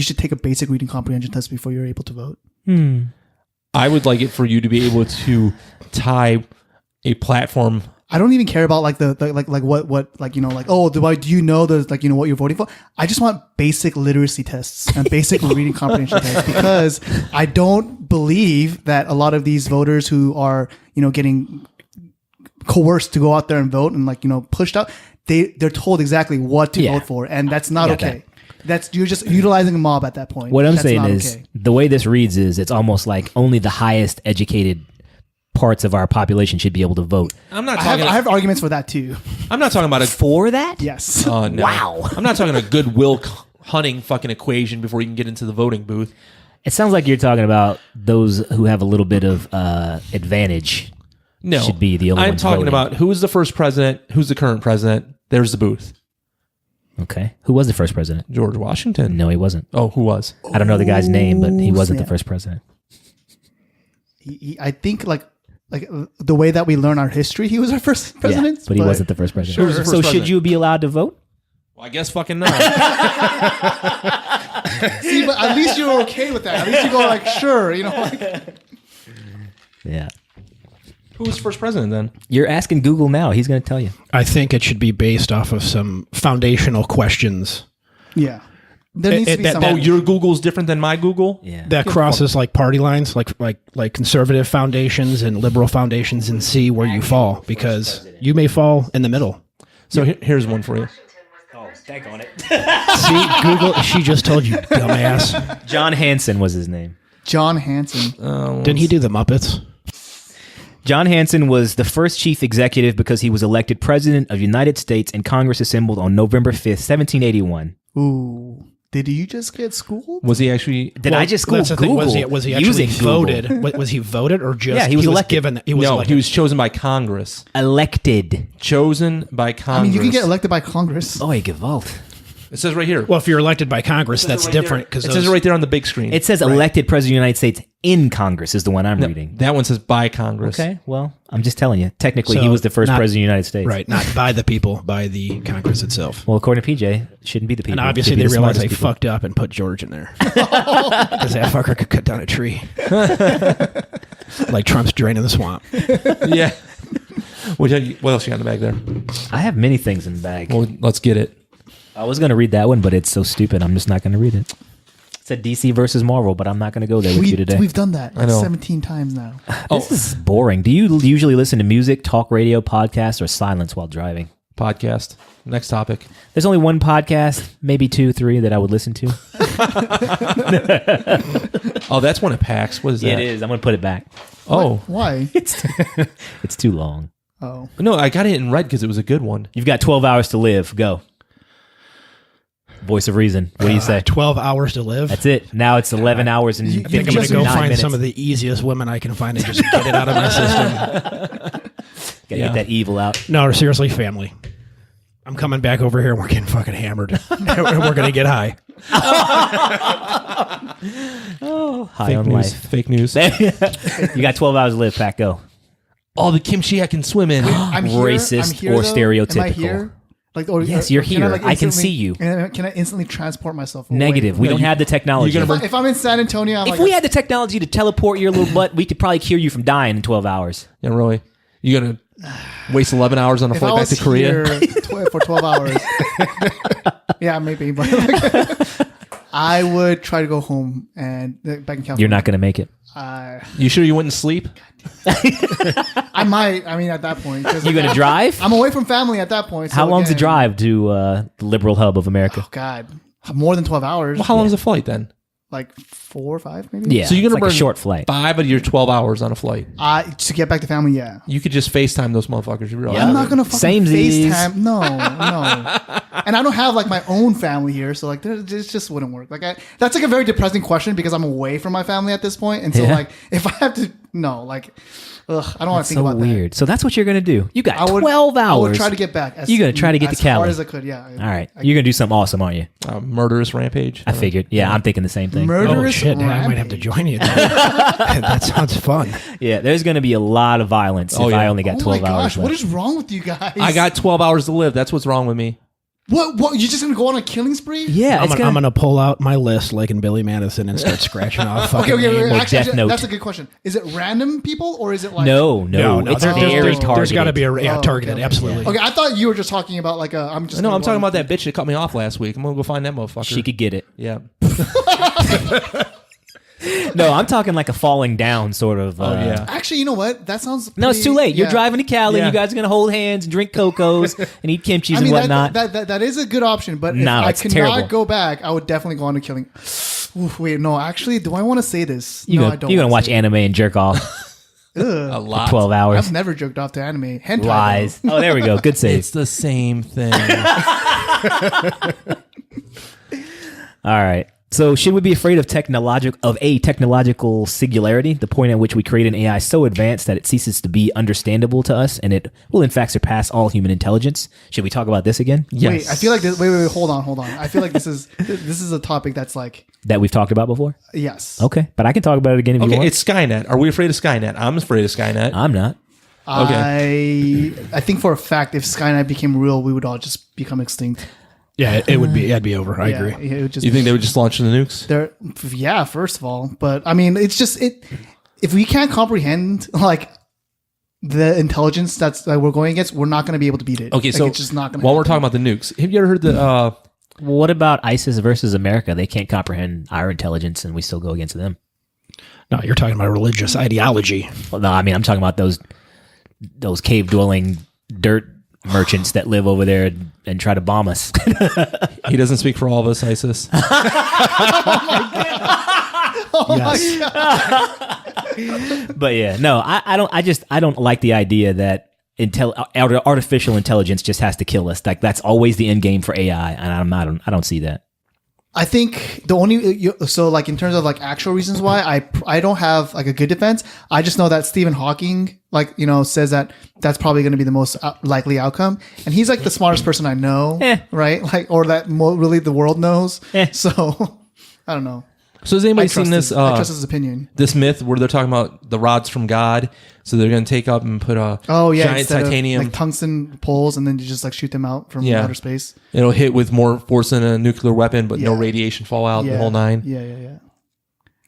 should take a basic reading comprehension test before you're able to vote. I would like it for you to be able to tie a platform. I don't even care about like the what like do you know the what you're voting for? I just want basic literacy tests and basic reading comprehension tests because I don't believe that a lot of these voters who are getting coerced to go out there and vote and pushed out, they're told exactly what to Yeah. vote for, and that's not Got okay. You're just utilizing a mob at that point. What I'm That's saying not is okay. the way this reads is it's almost like only the highest educated parts of our population should be able to vote. I'm not I have, talking. I have arguments for that too. I'm not talking about a. For that? Yes. No. Wow. I'm not talking a goodwill hunting fucking equation before you can get into the voting booth. It sounds like you're talking about those who have a little bit of advantage. No, Should be the only I'm ones talking voting. about who was the first president, who's the current president. There's the booth. Okay. Who was the first president? George Washington. No, he wasn't. Oh, who was? I don't know the guy's name, but he wasn't the snap. first president. I think like the way that we learn our history, he was our first president, Yeah, but he wasn't the first president. Who was the first So president? should you be allowed to vote? Well, I guess fucking not. See, but at least you're okay with that. At least you go like, sure, Yeah. Who was first president then? You're asking Google now. He's going to tell you. I think it should be based off of some foundational questions yeah. There needs to be some. Oh, your Google's different than my Google? Yeah. that crosses like party lines, like conservative foundations and liberal foundations, and see where you fall, because you may fall in the middle. So here's one for you. Oh, tag on it. See, Google. She just told you, dumbass. John Hanson was his name. John Hanson. Didn't he do the Muppets? John Hanson was the first chief executive because he was elected president of the United States and Congress assembled on November 5th, 1781. Ooh. Did you just get schooled? Was he actually? Did I just Google? That's the thing. Was he actually using Google? voted? Was he voted or just? Yeah, he was elected. given. He was No, elected. he was chosen by Congress. Elected. Chosen by Congress. I mean, you can get elected by Congress. Oh, Gewalt. It says right here. Well, if you're elected by Congress, that's right different there. because It says it right there on the big screen. It says elected president of the United States in Congress is the one I'm reading. That one says by Congress. Okay, well, I'm just telling you. Technically, So, he was the first not- president of the United States. right, not by the people, by the Congress itself. Well, according to PJ, shouldn't be the people. And obviously, Should be they the realized they smartest people. fucked up and put George in there because that fucker could cut down a tree, like Trump's draining the swamp. Yeah. What else you got in the bag there? I have many things in the bag. Well, let's get it. I was going to read that one, but it's so stupid. I'm just not going to read it. It said DC versus Marvel, but I'm not going to go there with you today. We've done that I know. 17 times now. This is boring. Do you usually listen to music, talk radio, podcasts, or silence while driving? Podcast. Next topic. There's only one podcast, maybe 2, 3 that I would listen to. Oh, that's one of PAX. What is that? Yeah, it is. I'm going to put it back. Oh. Why? It's too long. Oh. No, I got it in red because it was a good one. You've got 12 hours to live. Go. Voice of reason. What do you say? 12 hours to live. That's it. Now it's 11 hours and You- 59 I'm going to go find minutes. some of the easiest women I can find and just get it out of my system. Gotta get that evil out. No, seriously, family. I'm coming back over here and we're getting fucking hammered. We're going to get high. High on life. Fake news. You got 12 hours to live, Pat. Go. All the kimchi I can swim in. I'm here, Racist I'm here, or though. stereotetypical. Am I here? Like, or, Yes, or you're can here. like, I can instantly- see you. Can I instantly transport myself away? Negative. We No, don't have the technology. If I'm in San Antonio, I'm If like, we had the technology to teleport your little butt, we could probably cure you from dying in 12 hours. Yeah, really. You going to waste 11 hours on a if I flight back was to Korea? here for 12 hours, yeah, maybe, but like, I would try to go home and back in California. You're not going to make it. You sure you wouldn't sleep? I might. I mean, at that point, 'cause You going to drive? I'm away from family at that point. So How long's the again, drive to the liberal hub of America? Oh God, more than 12 hours. Well, how long is the flight then? Like 4 or 5, maybe. Yeah, So you're it's going to like burn a short flight. 5 of your 12 hours on a flight. To get back to family, yeah. You could just FaceTime those motherfuckers. You realize I'm it. not gonna fucking Samesies. FaceTime. No. And I don't have like my own family here, so like it just wouldn't work. Like that's like a very depressing question because I'm away from my family at this point, and so Yeah. like if I have to, I don't want to think So about weird. So that's what you're going to do. You got that. 12 hours. I would try to get back. You're gonna try to get as to Cali. hard as I could. Yeah. All right. You're going to do something awesome, aren't you? Murderous rampage. I figured. Yeah, I'm thinking the same thing. Murderous Oh, shit. I might have to rampage. join you. That sounds fun. Yeah, there's going to be a lot of violence if I only got Oh 12 my hours gosh, what left. is wrong with you guys? I got 12 hours to live. That's what's wrong with me. What? You're just gonna go on a killing spree? Yeah, it's I'm gonna pull out my list like in Billy Madison and start scratching off fucking Okay. names. Or Actually, Death Note. that's a good question. Is it random people or is it like? No, it's very targeted. There's got to be a Oh, targeted, okay. absolutely. Okay, I thought you were just talking about like a. I'm just. No, gonna I'm go talking on- about that bitch that cut me off last week. I'm going to go find that motherfucker. She could get it. Yeah. No, I'm talking like a falling down sort of. Oh, yeah. Actually, you know what? That sounds. No, it's too late. You're yeah. driving to Cali. Yeah. You guys are going to hold hands and drink cocos and eat kimchis I and mean, whatnot. that is a good option, but if No, I it's cannot terrible. go back, I would definitely go on to killing. Oof, wait, no, actually, do I want to say this? You're No, I going don't. to wanna watch say anime and jerk off it. Ugh. A lot. 12 hours. I've never jerked off to anime. Hentai. Lies. though. Oh, there we go. Good save. It's the same thing. All right. So should we be afraid of a technological singularity, the point at which we create an AI so advanced that it ceases to be understandable to us and it will in fact surpass all human intelligence? Should we talk about this again? Wait, I feel like this. Wait, hold on. I feel like this is a topic that's like That we've talked about before? yes. Okay. But I can talk about it again if you Okay, want. it's Skynet. Are we afraid of Skynet? I'm afraid of Skynet. I'm not. I think for a fact, if Skynet became real, we would all just become extinct. Yeah, it would be. It'd be over. I agree. It would just You think they would just launch the nukes? Yeah, first of all, but I mean, it's just it. If we can't comprehend like the intelligence that we're going against, we're not going to be able to beat it. Okay, Like, so it's just not going to. while we're talking about the nukes, have you ever heard the What about ISIS versus America? They can't comprehend our intelligence and we still go against them. No, you're talking about religious ideology. Well, no, I mean, I'm talking about those cave-dwelling dirt merchants that live over there and try to bomb us. he doesn't speak for all of us, ISIS? Yes. But yeah, no, I don't like the idea that artificial intelligence just has to kill us. Like that's always the end game for AI, and I don't see that. I think the only so like in terms of like actual reasons why I don't have like a good defense. I just know that Stephen Hawking says that that's probably going to be the most likely outcome, and he's like the smartest person I know, right? Like or that really the world knows. So I don't know. So has anybody seen this? I trust his opinion. This myth where they're talking about the rods from God. So they're going to take up and put a giant instead titanium. of, like tungsten poles, and then you just like shoot them out from outer space. It'll hit with more force than a nuclear weapon, but no radiation fallout. The whole nine. Yeah.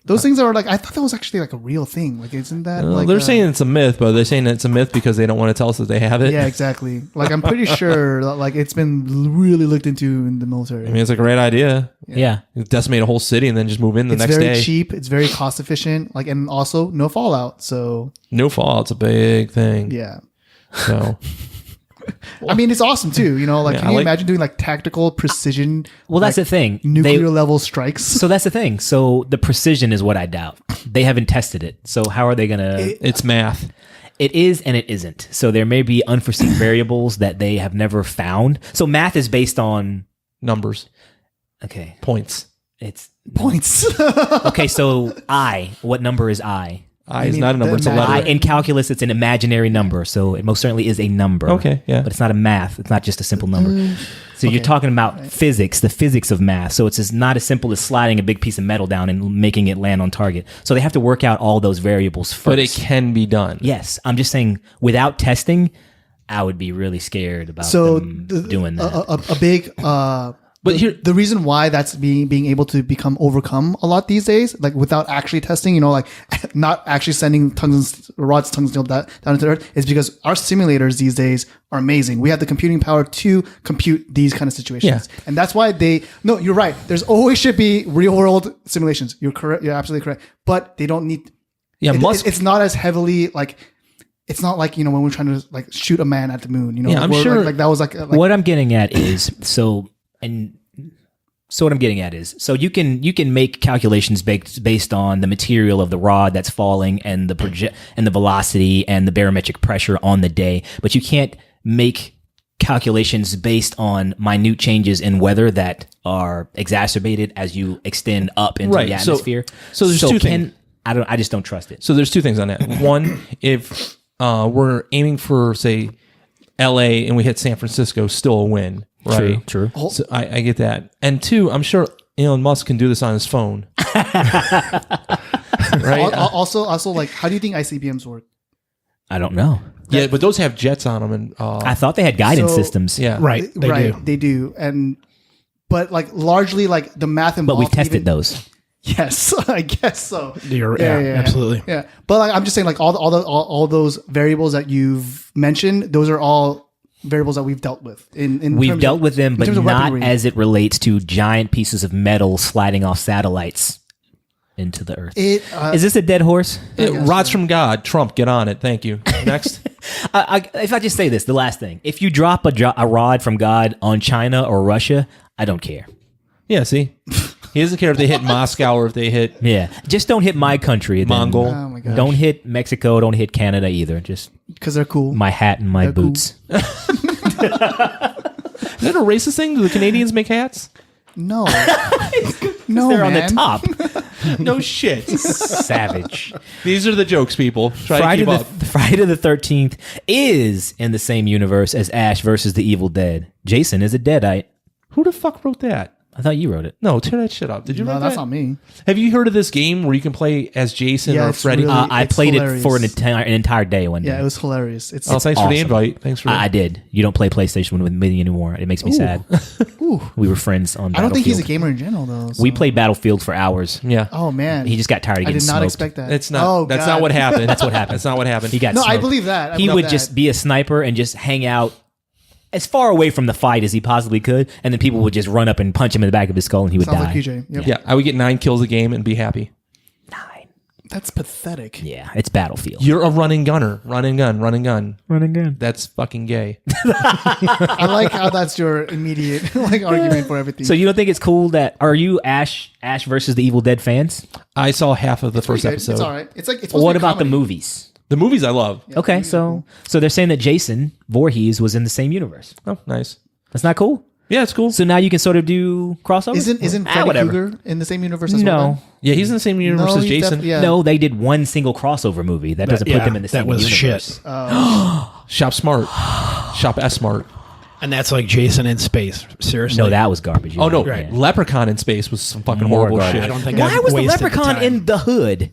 Those things are like I thought that was actually like a real thing. Like isn't that like they're saying it's a myth, but they're saying it's a myth because they don't want to tell us that they have it. Yeah, exactly. Like I'm pretty sure that, like it's been really looked into in the military. I mean, it's a great idea. Yeah. You decimate a whole city and then just move in the it's next very day. cheap. It's very cost efficient. Like and also no fallout. So No fallout's a big thing. yeah. So I mean, it's awesome too. Like Yeah, can I you like- imagine doing like tactical precision? Well, that's like, the thing. Nuclear level strikes. So that's the thing. So the precision is what I doubt. They haven't tested it. So how are they going to... it's math. It is and it isn't. So there may be unforeseen variables that they have never found. So math is based on... Numbers. Okay. Points. It's Points. okay. So I. What number is I? I is not a number. It's a letter. In calculus, it's an imaginary number, so it most certainly is a number. Okay, yeah. But it's not a math. It's not just a simple number. So you're talking about physics, the physics of math. So it's not as simple as sliding a big piece of metal down and making it land on target. So they have to work out all those variables first. But it can be done. Yes. I'm just saying, without testing, I would be really scared about them doing that. A big... But here, the reason why that's being able to become overcome a lot these days, like without actually testing, like not actually sending rods down to the earth, is because our simulators these days are amazing. We have the computing power to compute these kind of situations, and that's why No, you're right. There's always should be real world simulations. You're correct. You're absolutely correct. But they don't need. Yeah, it's not as heavily like. It's not like when we're trying to like shoot a man at the moon. I'm sure like that was like what I'm getting at is so what I'm getting at is so you can make calculations based on the material of the rod that's falling and the velocity and the barometric pressure on the day, but you can't make calculations based on minute changes in weather that are exacerbated as you extend up into the atmosphere. So there's two things. I just don't trust it. So there's two things on that. One, if we're aiming for say LA and we hit San Francisco, still a win. Right. True. So I get that. And two, I'm sure Elon Musk can do this on his phone. Right. Also, like, how do you think ICBMs work? I don't know. Yeah, but those have jets on them, and I thought they had guidance systems. Yeah, right. They do, but like largely like the math involved. But we've tested those. Yes, I guess so. Absolutely. Yeah, but like I'm just saying, like all those variables that you've mentioned, those are all variables that we've dealt with. We've dealt with them, but not as it relates to giant pieces of metal sliding off satellites into the earth. Is this a dead horse? Rods from God. Trump, get on it. Thank you. Next. If I just say this, the last thing. If you drop a rod from God on China or Russia, I don't care. Yeah, see? He doesn't care if they hit Moscow or if they hit... Yeah. Just don't hit my country. Mongol. Oh my gosh. Don't hit Mexico. Don't hit Canada either. Just... Because they're cool. My hat and my boots. Cool. Is that a racist thing? Do the Canadians make hats? No. No, they're on the top. No shit. Savage. These are the jokes, people. Friday the 13th is in the same universe as Ash versus the Evil Dead. Jason is a Deadite. Who the fuck wrote that? I thought you wrote it. No, tear that shit up. Did you write that? No, that's not me. Have you heard of this game where you can play as Jason or Freddy? Really, I played hilarious. it for an entire day one day. Yeah, it was hilarious. Thanks awesome. for the invite. Thanks for I did. You don't play PlayStation with me anymore. It makes me sad. We were friends on Battlefield. I don't think he's a gamer in general, though. So. We played Battlefield for hours. Yeah. Oh, man. He just got tired of getting I did not smoked. expect that. It's not. Oh, that's God. not what happened. That's what happened. That's not what happened. He got No, smoked. I believe that. He would just be a sniper and just hang out as far away from the fight as he possibly could, and then people would just run up and punch him in the back of his skull, and he would Sounds die. like PJ. Yep. Yeah, I would get 9 kills a game and be happy. 9. That's pathetic. Yeah, it's Battlefield. You're a running gunner. Run and gun. Running gun. That's fucking gay. I like how that's your immediate argument for everything. So you don't think it's cool that... Are you Ash versus the Evil Dead fans? I saw half of the first episode. It's all right. It's What about the movies? The movies I love. Yeah, Okay, so they're saying that Jason Voorhees was in the same universe. Oh, nice. That's not cool? Yeah, it's cool. So now you can sort of do crossovers? Isn't Freddy Krueger in the same universe as well? No. Yeah, he's in the same universe as Jason. No, they did one single crossover movie. That doesn't put them in the same universe. That was shit. Shop smart. Shop S smart. And that's like Jason in space. Seriously. No, that was garbage. Oh, no. Right. Leprechaun in space was some fucking More horrible garbage. shit. I don't think Why I've was the wasted leprechaun time. in the hood?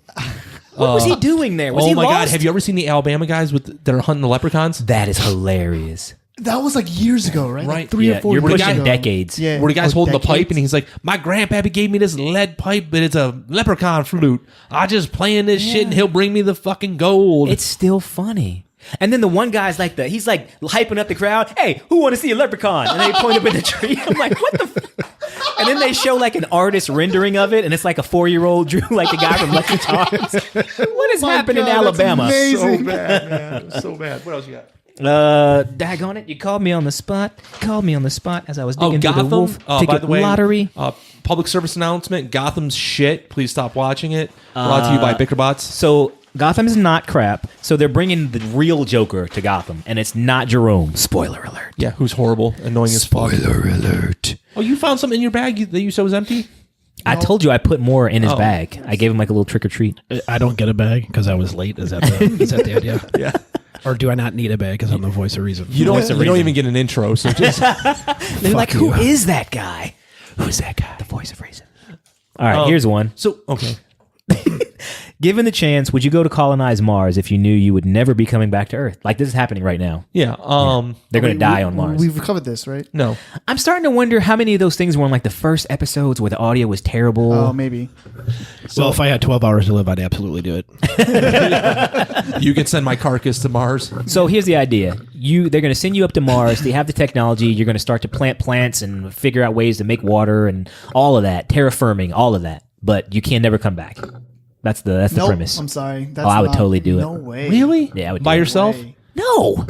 What was he doing there? Was he my lost? God. Have you ever seen the Alabama guys that are hunting the leprechauns? That is hilarious. That was like years ago, right? Right. Like 3 or 4 You're years pushing ago. decades. Yeah. Where the guy's holding the pipe decades. and he's like, my grandpappy gave me this lead pipe, but it's a leprechaun flute. I just playing this shit and he'll bring me the fucking gold. It's still funny. And then the one guy's he's like hyping up the crowd. Hey, who want to see a leprechaun? And they point up in the tree. I'm like, what the And then they show like an artist rendering of it, and it's like a 4-year-old drew like the guy from Lucky Charms. What is happening in Alabama? Amazing. so bad, man. It was so bad. What else you got? Daggone it! You called me on the spot. As I was digging through Gotham. the Wolf By ticket the way, lottery. Public service announcement. Gotham's shit. Please stop watching it. Brought to you by Bickerbots. So Gotham is not crap. So they're bringing the real Joker to Gotham, and it's not Jerome. Spoiler alert. Yeah, who's horrible, annoying as fuck. Spoiler alert. Oh, you found something in your bag that you said was empty? I told you I put more in his bag. I gave him like a little trick or treat. I don't get a bag because I was late. Is that the idea? Yeah. Or do I not need a bag because I'm the voice of reason? You don't even get an intro, so just... They're like, who is that guy? Who's that guy? The voice of reason. All right, here's one. So, okay. Given the chance, would you go to colonize Mars if you knew you would never be coming back to Earth? Like, this is happening right now. Yeah. They're going to die on Mars. We've covered this, right? No. I'm starting to wonder how many of those things were in like the first episodes where the audio was terrible. Oh, maybe. Well, if I had 12 hours to live, I'd absolutely do it. You can send my carcass to Mars. So here's the idea. They're going to send you up to Mars. They have the technology. You're going to start to plant plants and figure out ways to make water and all of that. Terraforming, all of that. But you can never come back. That's the Nope, premise. I'm sorry. That's I would totally do it. No way. Really? Yeah, I would By do it. yourself? Way. No.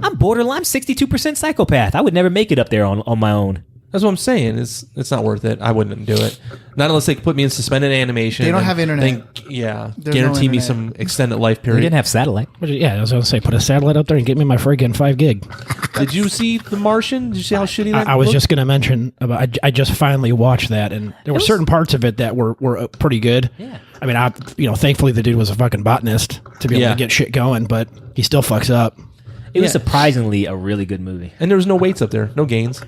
I'm borderline. I'm 62% psychopath. I would never make it up there on my own. That's what I'm saying. It's not worth it. I wouldn't do it. Not unless they could put me in suspended animation. They don't and have internet. Guarantee no me internet. some extended life We period. didn't have satellite. Yeah, I was going to say, put a satellite up there and get me my friggin' 5 gig. Did you see The Martian? Did you see how shitty that I was looked? just going to mention about. I just finally watched that, and there were certain parts of it that were pretty good. Yeah. I mean, thankfully the dude was a fucking botanist to be able Yeah. to get shit going, but he still fucks up. It was Yeah. surprisingly a really good movie. And there was no weights up there. No gains.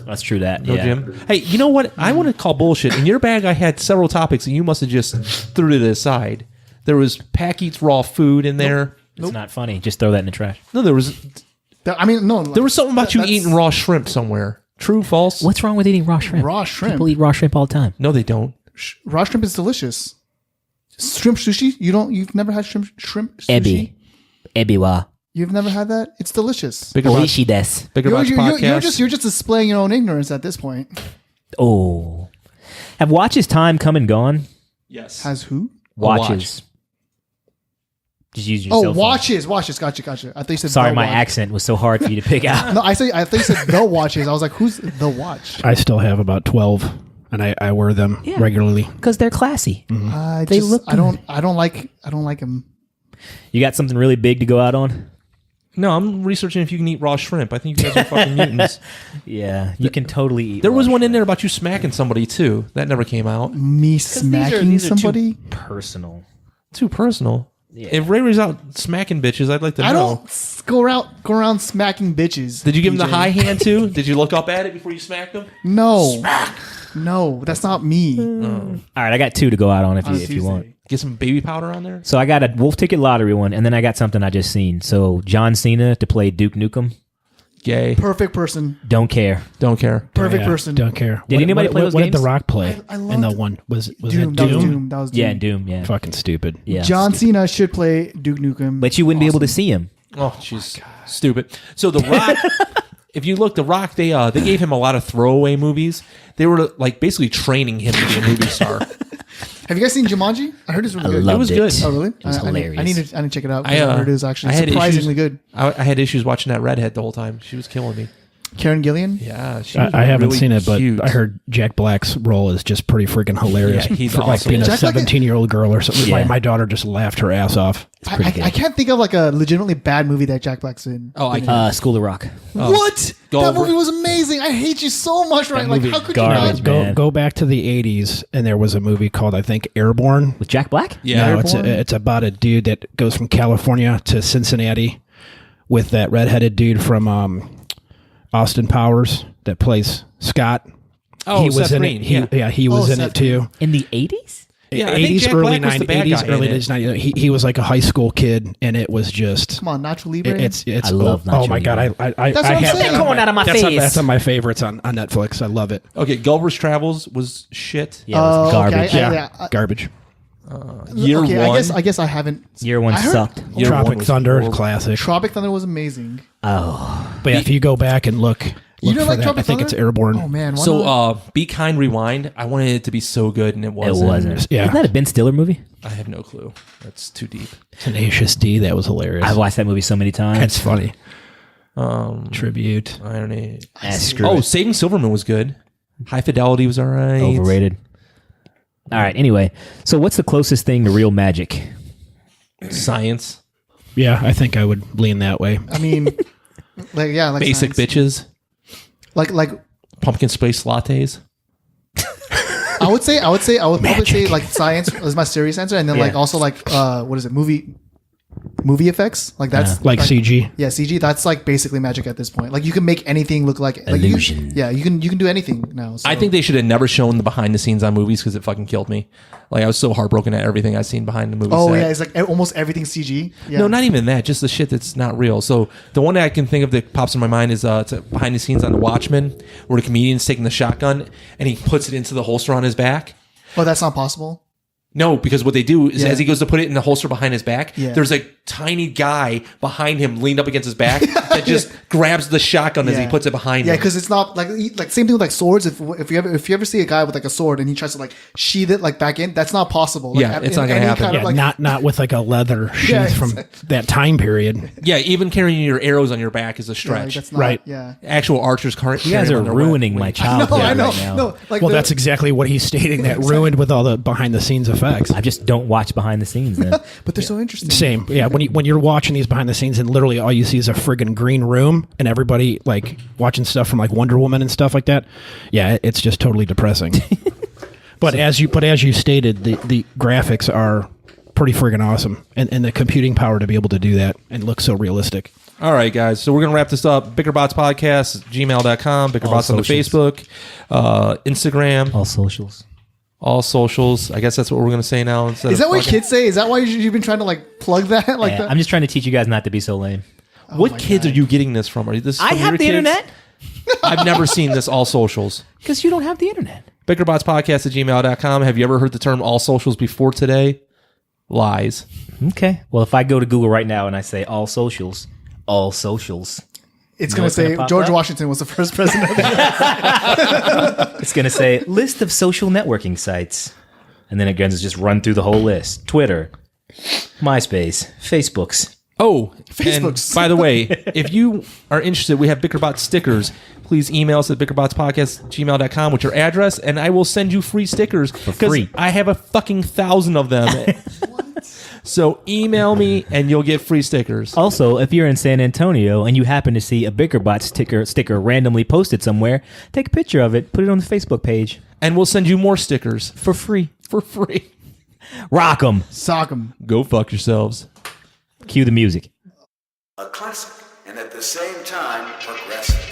That's true. That No yeah. gym. Hey, you know what? I want to call bullshit. In your bag, I had several topics, and you must have just threw it aside. There was Pack Eats Raw Food in there. It's not funny. Just throw that in the trash. No, there was There something about you eating raw shrimp somewhere. True, false? What's wrong with eating raw shrimp? Raw shrimp? People eat raw shrimp all the time. No, they don't. Raw shrimp is delicious. Shrimp sushi? You've never had shrimp sushi? Ebiwa. You've never had that? It's delicious. Bigger Box, Oishi desu. Bigger You're, Box you're, Podcast. you're just displaying your own ignorance at this point. Oh. Have Watch's time come and gone? Yes. Has who? Watches. Just use your Oh, cell phone. watches. Gotcha. I thought you said Sorry, the my watch. accent was so hard for you to pick out. No, I thought you said the watches. I was like, who's the watch? I still have about 12, and I wear them regularly. Because they're classy. They look I don't like them. You got something really big to go out on? No, I'm researching if you can eat raw shrimp. I think you guys are fucking mutants. Yeah, you can totally eat. There was raw one in shrimp. there about you smacking somebody, too. That never came out. Me 'Cause smacking these are somebody? too personal. Too personal. Yeah. If Ray was out smacking bitches, I'd like to know. I don't go around smacking bitches. Did you give him the DJ. high hand, too? Did you look up at it before you smacked him? No. No, that's not me. All right, I got 2 to go out on if On you Tuesday. want. Get some baby powder on there? So I got a Wolf Ticket Lottery one, and then I got something I just seen. So John Cena to play Duke Nukem. Gay. Perfect person. Don't care. Don't care. Perfect Yeah, person. Don't care. Did anybody play those What did games? The Rock play I in the loved- one? Was Doom. that That was Doom? Doom. That was Doom. Yeah, Doom. Yeah. Fucking stupid. Yeah. John Cena should play Duke Nukem. But you wouldn't be able to see him. Oh, she's stupid. So The Rock, if you look, The Rock, they gave him a lot of throwaway movies. They were like basically training him to be a movie star. Have you guys seen Jumanji? I heard it's really I good. loved It was it. good. Oh, really? It was hilarious. I need to check it out. I heard it was actually had surprisingly issues- good. I had issues watching that redhead the whole time. She was killing me. Karen Gillian? Yeah, she was I haven't really seen it, but cute. I heard Jack Black's role is just pretty freaking hilarious. Yeah, he's for like awesome. being a Jack Black- 17-year-old girl or something. Yeah. My daughter just laughed her ass off. pretty good. I can't think of like a legitimately bad movie that Jack Black's in. Oh, I been in. can't. School of Rock. What? Go That over- movie was amazing. I hate you so much, right? Like, movie how could garbage, you not? man. Go back to the 80s, and there was a movie called, I think, Airborne. With Jack Black? Yeah. No, it's about a dude that goes from California to Cincinnati with that redheaded dude from Austin Powers that plays Scott. Oh, he was Seth in Green. it. He was in Seth it too. In the 80s? Yeah, I think 80s, Jack early Black was the bad 90s, guy in early it. 90s. He was like a high school kid, and it was just. Come on, Nacho Libre. It's I love oh Nacho my god! Libre. I That's what I'm have saying. that on Coming out of my that's face. that's on my favorites on Netflix. I love it. Okay, Gulliver's Travels was shit. Yeah, it was Okay, garbage. Garbage. Year okay, one. I guess I haven't. Year one I heard- sucked. Year one Tropic was Thunder, horrible. classic. Tropic Thunder was amazing. Oh. But yeah, if you go back and look You don't for like that, Tropic I think Thunder? it's Airborne. Oh man, why So, not? Be Kind Rewind. I wanted it to be so good, and it It wasn't. wasn't. Yeah. Isn't that a Ben Stiller movie? I have no clue. That's too deep. Tenacious D, that was hilarious. I've watched that movie so many times. That's funny. Tribute. I don't know. Screw Oh, it. Saving Silverman was good. High Fidelity was all right. Overrated. All right. Anyway, so what's the closest thing to real magic? Science. Yeah, I think I would lean that way. I mean, like Basic science. bitches. Like Pumpkin spice lattes. I would probably say like science is my serious answer, and then like also like what is it, movie effects, like that's like CG. Yeah, CG. That's like basically magic at this point. Like you can make anything look like illusion. You can do anything now. So. I think they should have never shown the behind the scenes on movies because it fucking killed me. Like I was so heartbroken at everything I've seen behind the movie. Oh set. yeah, it's like almost everything CG. Yeah. No, not even that. Just the shit that's not real. So the one that I can think of that pops in my mind is it's behind the scenes on The Watchmen, where the comedian's taking the shotgun and he puts it into the holster on his back. Oh, that's not possible. No, because what they do is as he goes to put it in the holster behind his back, Yeah. there's a tiny guy behind him leaned up against his back that just grabs the shotgun as he puts it behind Yeah, him. because it's not like same thing with like swords. If you ever see a guy with like a sword and he tries to like sheath it like back in, that's not possible. Like, Yeah, it's not gonna happen. Kind of, Yeah, like, not with like a leather sheath from that time period. Yeah, even carrying your arrows on your back is a yeah, like, stretch. that's not, Right. Yeah. Actual archers can't. You guys are ruining my childhood I know. right now. No, like Well, that's exactly what he's stating. That ruined with all the behind the scenes effects. I just don't watch behind the scenes then. but they're so interesting. Same, yeah. When you're watching these behind the scenes and literally all you see is a friggin' green room and everybody like watching stuff from like Wonder Woman and stuff like that. Yeah, it's just totally depressing. But as you stated, the graphics are pretty friggin' awesome, and the computing power to be able to do that and look so realistic. All right, guys. So we're going to wrap this up. Bickerbots Podcast, gmail.com, Bickerbots on the Facebook, Instagram. All socials. I guess that's what we're going to say now. Is that what kids say? Is that why you've been trying to like plug that? Like that? I'm just trying to teach you guys not to be so lame. What kids are you getting this from? Are this I from have your the kids? internet I've never seen this all socials. because you don't have the internet. Bickerbots Podcast at gmail.com. Have you ever heard the term all socials before today? Lies. Okay. Well, if I go to Google right now and I say all socials, it's know going to what's gonna say pop George up? Washington was the first president. it's going to say list of social networking sites. And then again, it's just run through the whole list. Twitter, MySpace, Facebooks. Oh, Facebooks. and by the way, if you are interested, we have Bickerbots stickers. Please email us at bickerbotspodcast@gmail.com with your address, and I will send you free stickers. For free. I have a fucking 1,000 of them. So email me, and you'll get free stickers. Also, if you're in San Antonio and you happen to see a Bickerbot sticker randomly posted somewhere, take a picture of it, put it on the Facebook page. And we'll send you more stickers For free. for free. Rock 'em. Sock 'em. Go fuck yourselves. Cue the music. A classic, and at the same time, progressive.